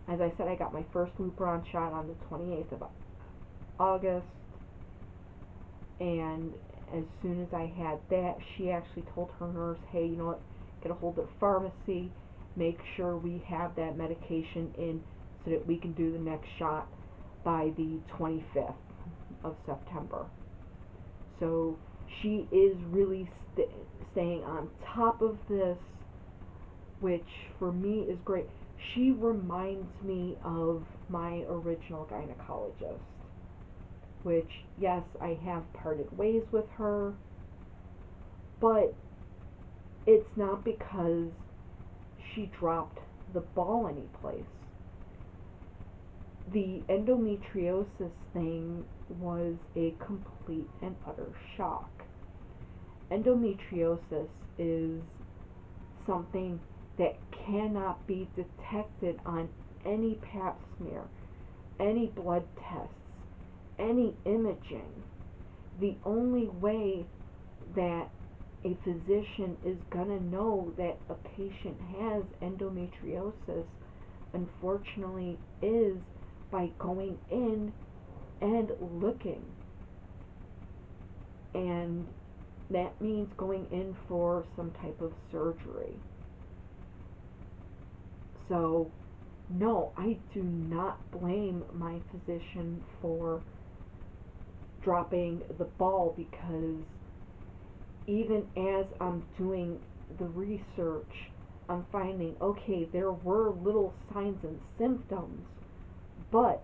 as I said, I got my first Lupron shot on the 28th of August, and as soon as I had that, she actually told her nurse, hey, you know what, get a hold of the pharmacy, make sure we have that medication in so that we can do the next shot by the 25th of September. So she is really staying on top of this, which for me is great. She reminds me of my original gynecologist, which, yes, I have parted ways with her, but it's not because she dropped the ball anyplace. The endometriosis thing was a complete and utter shock. Endometriosis is something that cannot be detected on any pap smear, any blood tests, any imaging. The only way that a physician is going to know that a patient has endometriosis, unfortunately, is by going in and looking. And that means going in for some type of surgery. So, no, I do not blame my physician for dropping the ball, because even as I'm doing the research, I'm finding, okay, there were little signs and symptoms, but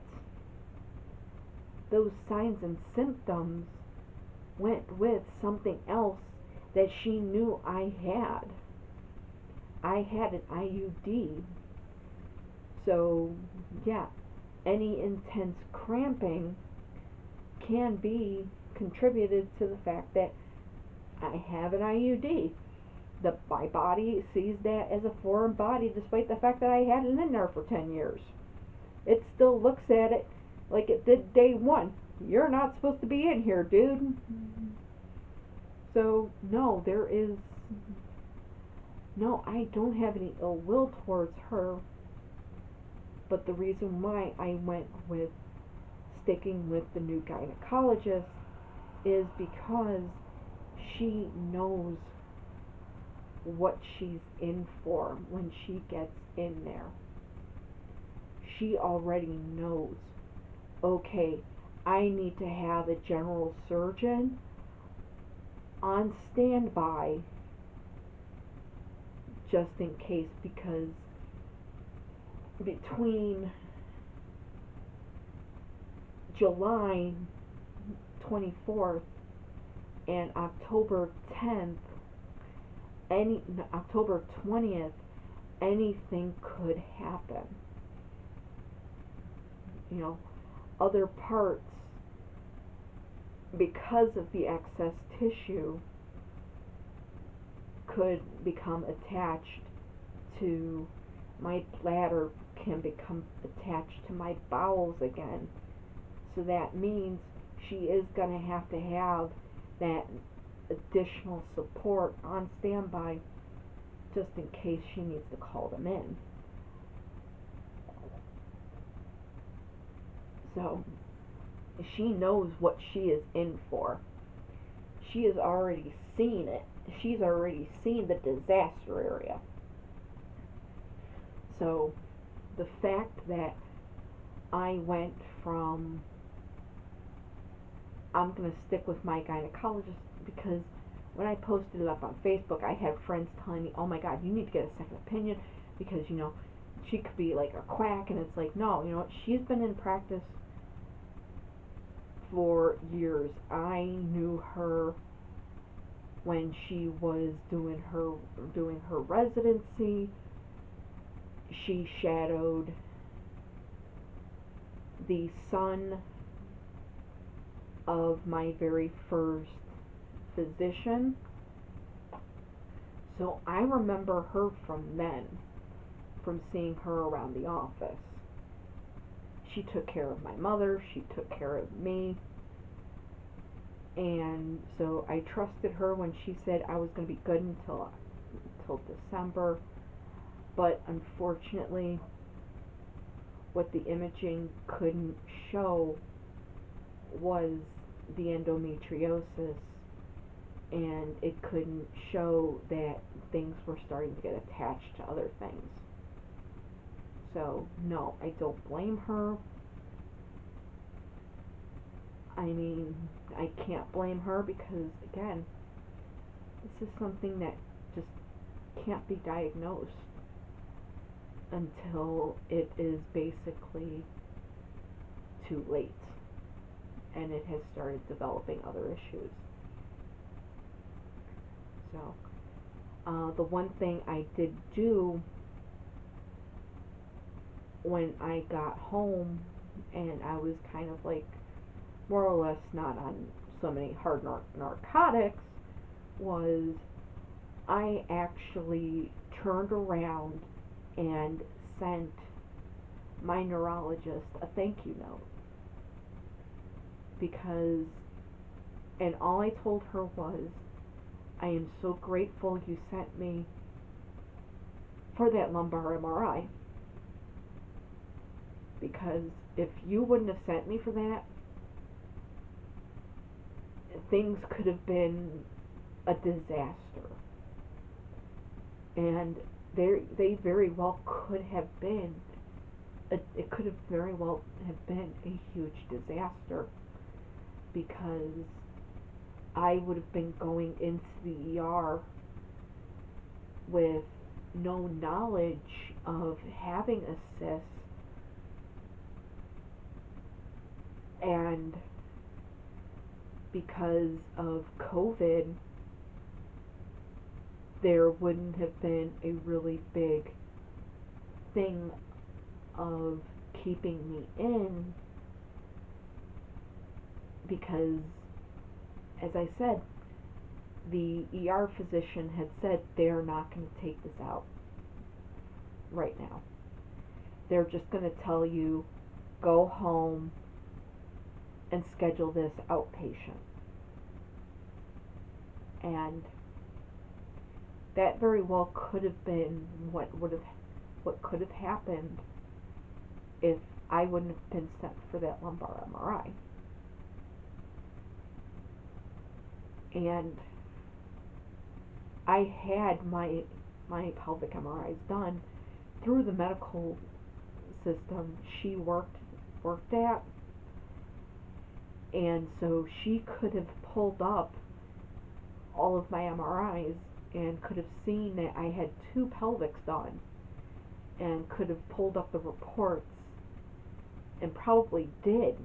those signs and symptoms went with something else that she knew I had. I had an IUD. So, yeah, any intense cramping can be contributed to the fact that I have an IUD. My body sees that as a foreign body, despite the fact that I had it in there for 10 years. It still looks at it like it did day one. You're not supposed to be in here, dude. So, no, I don't have any ill will towards her. But the reason why I went with sticking with the new gynecologist is because she knows what she's in for when she gets in there. She already knows, okay, I need to have a general surgeon on standby just in case, because between July 24th and October 10th, October 20th, anything could happen. You know, other parts, because of the excess tissue, could become attached to my bladder, can become attached to my bowels again. So that means she is going to have that additional support on standby just in case she needs to call them in. So she knows what she is in for. She has already seen it. She's already seen the disaster area. So the fact that I went from, I'm going to stick with my gynecologist, because when I posted it up on Facebook, I had friends telling me, oh my God, you need to get a second opinion, because, you know, she could be like a quack. And it's like, no, you know what, she's been in practice for years. I knew her when she was doing her residency. She shadowed the son of my very first physician. So I remember her from then, from seeing her around the office. She took care of my mother, she took care of me, and so I trusted her when she said I was going to be good until December. But unfortunately, what the imaging couldn't show was the endometriosis, and it couldn't show that things were starting to get attached to other things. So, no, I don't blame her. I mean, I can't blame her because, again, this is something that just can't be diagnosed until it is basically too late and it has started developing other issues. So, the one thing I did do when I got home and I was kind of like more or less not on so many hard narcotics was I actually turned around and sent my neurologist a thank you note, because, and all I told her was, I am so grateful you sent me for that lumbar MRI, because if you wouldn't have sent me for that, things could have been a disaster. And they very well could have been, it could have very well have been a huge disaster, because I would have been going into the ER with no knowledge of having a cyst, and because of COVID, there wouldn't have been a really big thing of keeping me in, because, as I said, the ER physician had said they're not going to take this out right now. They're just going to tell you, go home and schedule this outpatient. And that very well could have been what could have happened if I wouldn't have been sent for that lumbar MRI. And I had my pelvic MRIs done through the medical system she worked at, and so she could have pulled up all of my MRIs and could have seen that I had 2 pelvics done, and could have pulled up the reports, and probably did,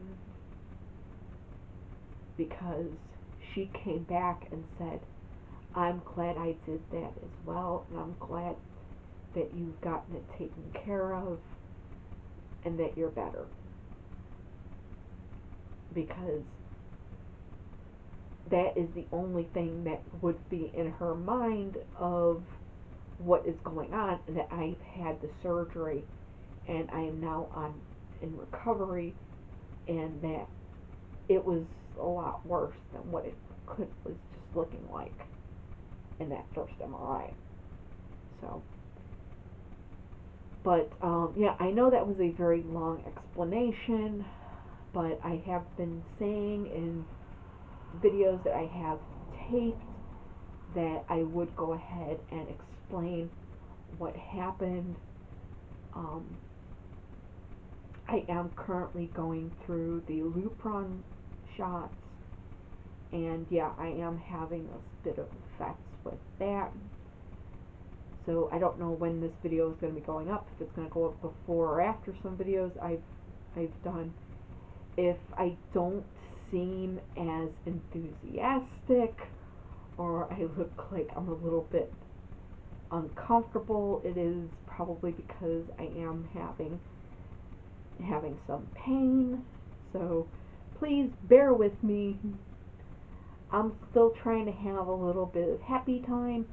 because she came back and said, I'm glad I did that as well, and I'm glad that you've gotten it taken care of and that you're better. Because that is the only thing that would be in her mind of what is going on, and that I've had the surgery and I am now in recovery, and that it was a lot worse than what it was just looking like in that first MRI. So, but yeah, I know that was a very long explanation, but I have been saying in videos that I have taped that I would go ahead and explain what happened. I am currently going through the Lupron shots, and yeah, I am having a bit of effects with that. So I don't know when this video is going to be going up, if it's going to go up before or after some videos I've done. If I don't seem as enthusiastic, or I look like I'm a little bit uncomfortable, it is probably because I am having some pain. So please bear with me. I'm still trying to have a little bit of happy time,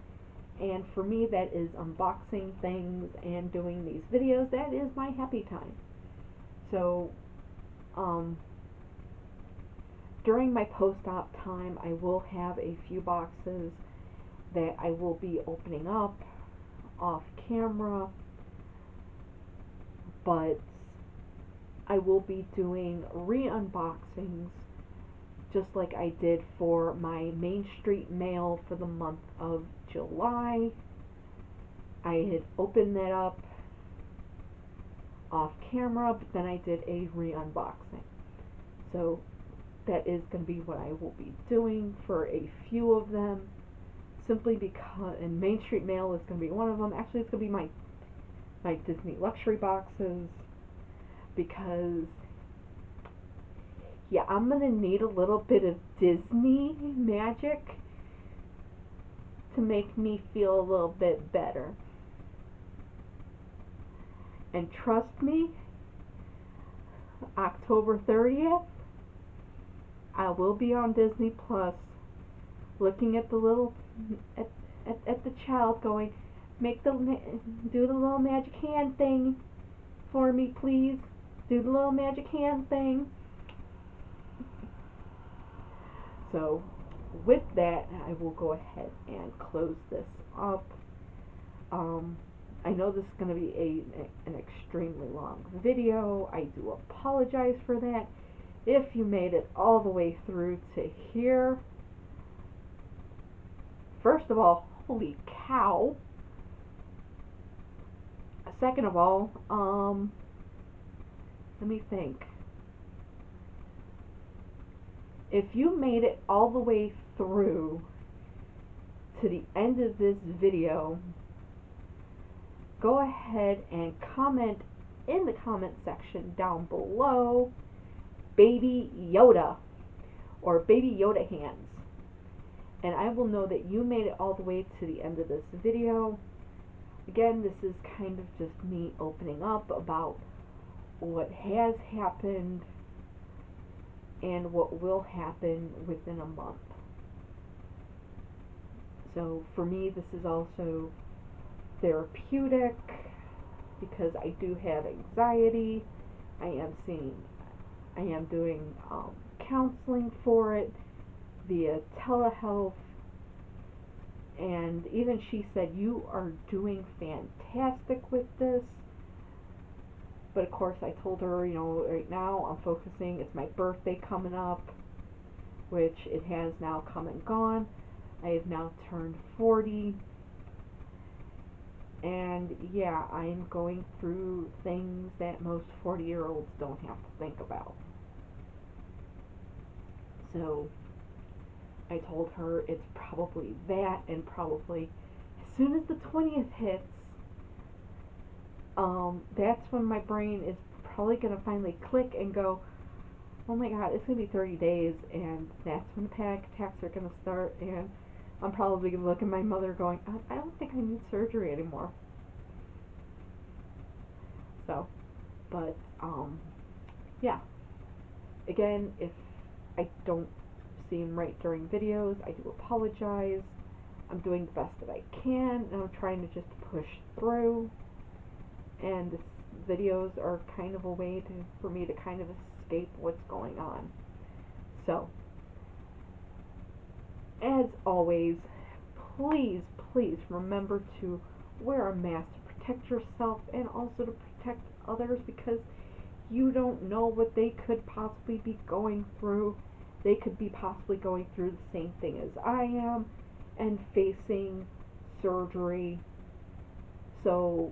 and for me that is unboxing things and doing these videos. That is my happy time. So during my post-op time, I will have a few boxes that I will be opening up off camera, but I will be doing re-unboxings just like I did for my Main Street mail for the month of July. I had opened that up off camera, but then I did a re-unboxing. So that is going to be what I will be doing for a few of them, simply because, and Main Street Mail is going to be one of them. Actually, it's going to be my Disney luxury boxes, because yeah, I'm going to need a little bit of Disney magic to make me feel a little bit better. And trust me, October 30th, I will be on Disney Plus, looking at the little, at the child going, do the little magic hand thing for me, please. Do the little magic hand thing. So, with that, I will go ahead and close this up. I know this is going to be an extremely long video. I do apologize for that. If you made it all the way through to here, first of all, holy cow. Second of all, let me think. If you made it all the way through to the end of this video, go ahead and comment in the comment section down below, Baby Yoda, or Baby Yoda hands, and I will know that you made it all the way to the end of this video. Again, this is kind of just me opening up about what has happened and what will happen within a month. So for me, this is also therapeutic, because I do have anxiety. I am doing counseling for it via telehealth, and even she said, you are doing fantastic with this. But of course I told her, right now I'm focusing, it's my birthday coming up, which it has now come and gone. I have now turned 40. And yeah, I'm going through things that most 40-year-olds don't have to think about. So I told her it's probably that, and probably as soon as the 20th hits, that's when my brain is probably going to finally click and go, oh my god, it's going to be 30 days, and that's when the panic attacks are going to start, and I'm probably going to look at my mother going, I don't think I need surgery anymore. So, but, yeah. Again, if I don't seem right during videos, I do apologize. I'm doing the best that I can, and I'm trying to just push through. And the videos are kind of a way for me to kind of escape what's going on. So, as always, please remember to wear a mask to protect yourself and also to protect others, because you don't know what they could possibly be going through. They could be possibly going through the same thing as I am and facing surgery. So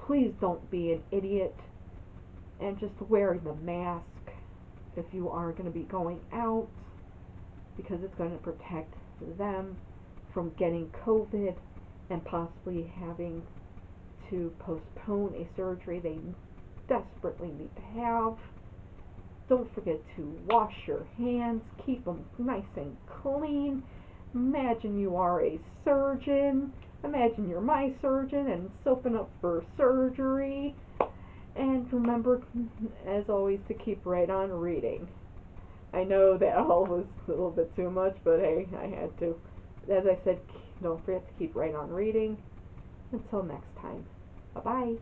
please don't be an idiot and just wear the mask if you are going to be going out, because it's going to protect them from getting COVID and possibly having to postpone a surgery they desperately need to have. Don't forget to wash your hands, keep them nice and clean. Imagine you are a surgeon. Imagine you're my surgeon and soaping up for surgery. And remember, as always, to keep right on reading. I know that all was a little bit too much, but hey, I had to. As I said, don't forget to keep right on reading. Until next time. Bye-bye.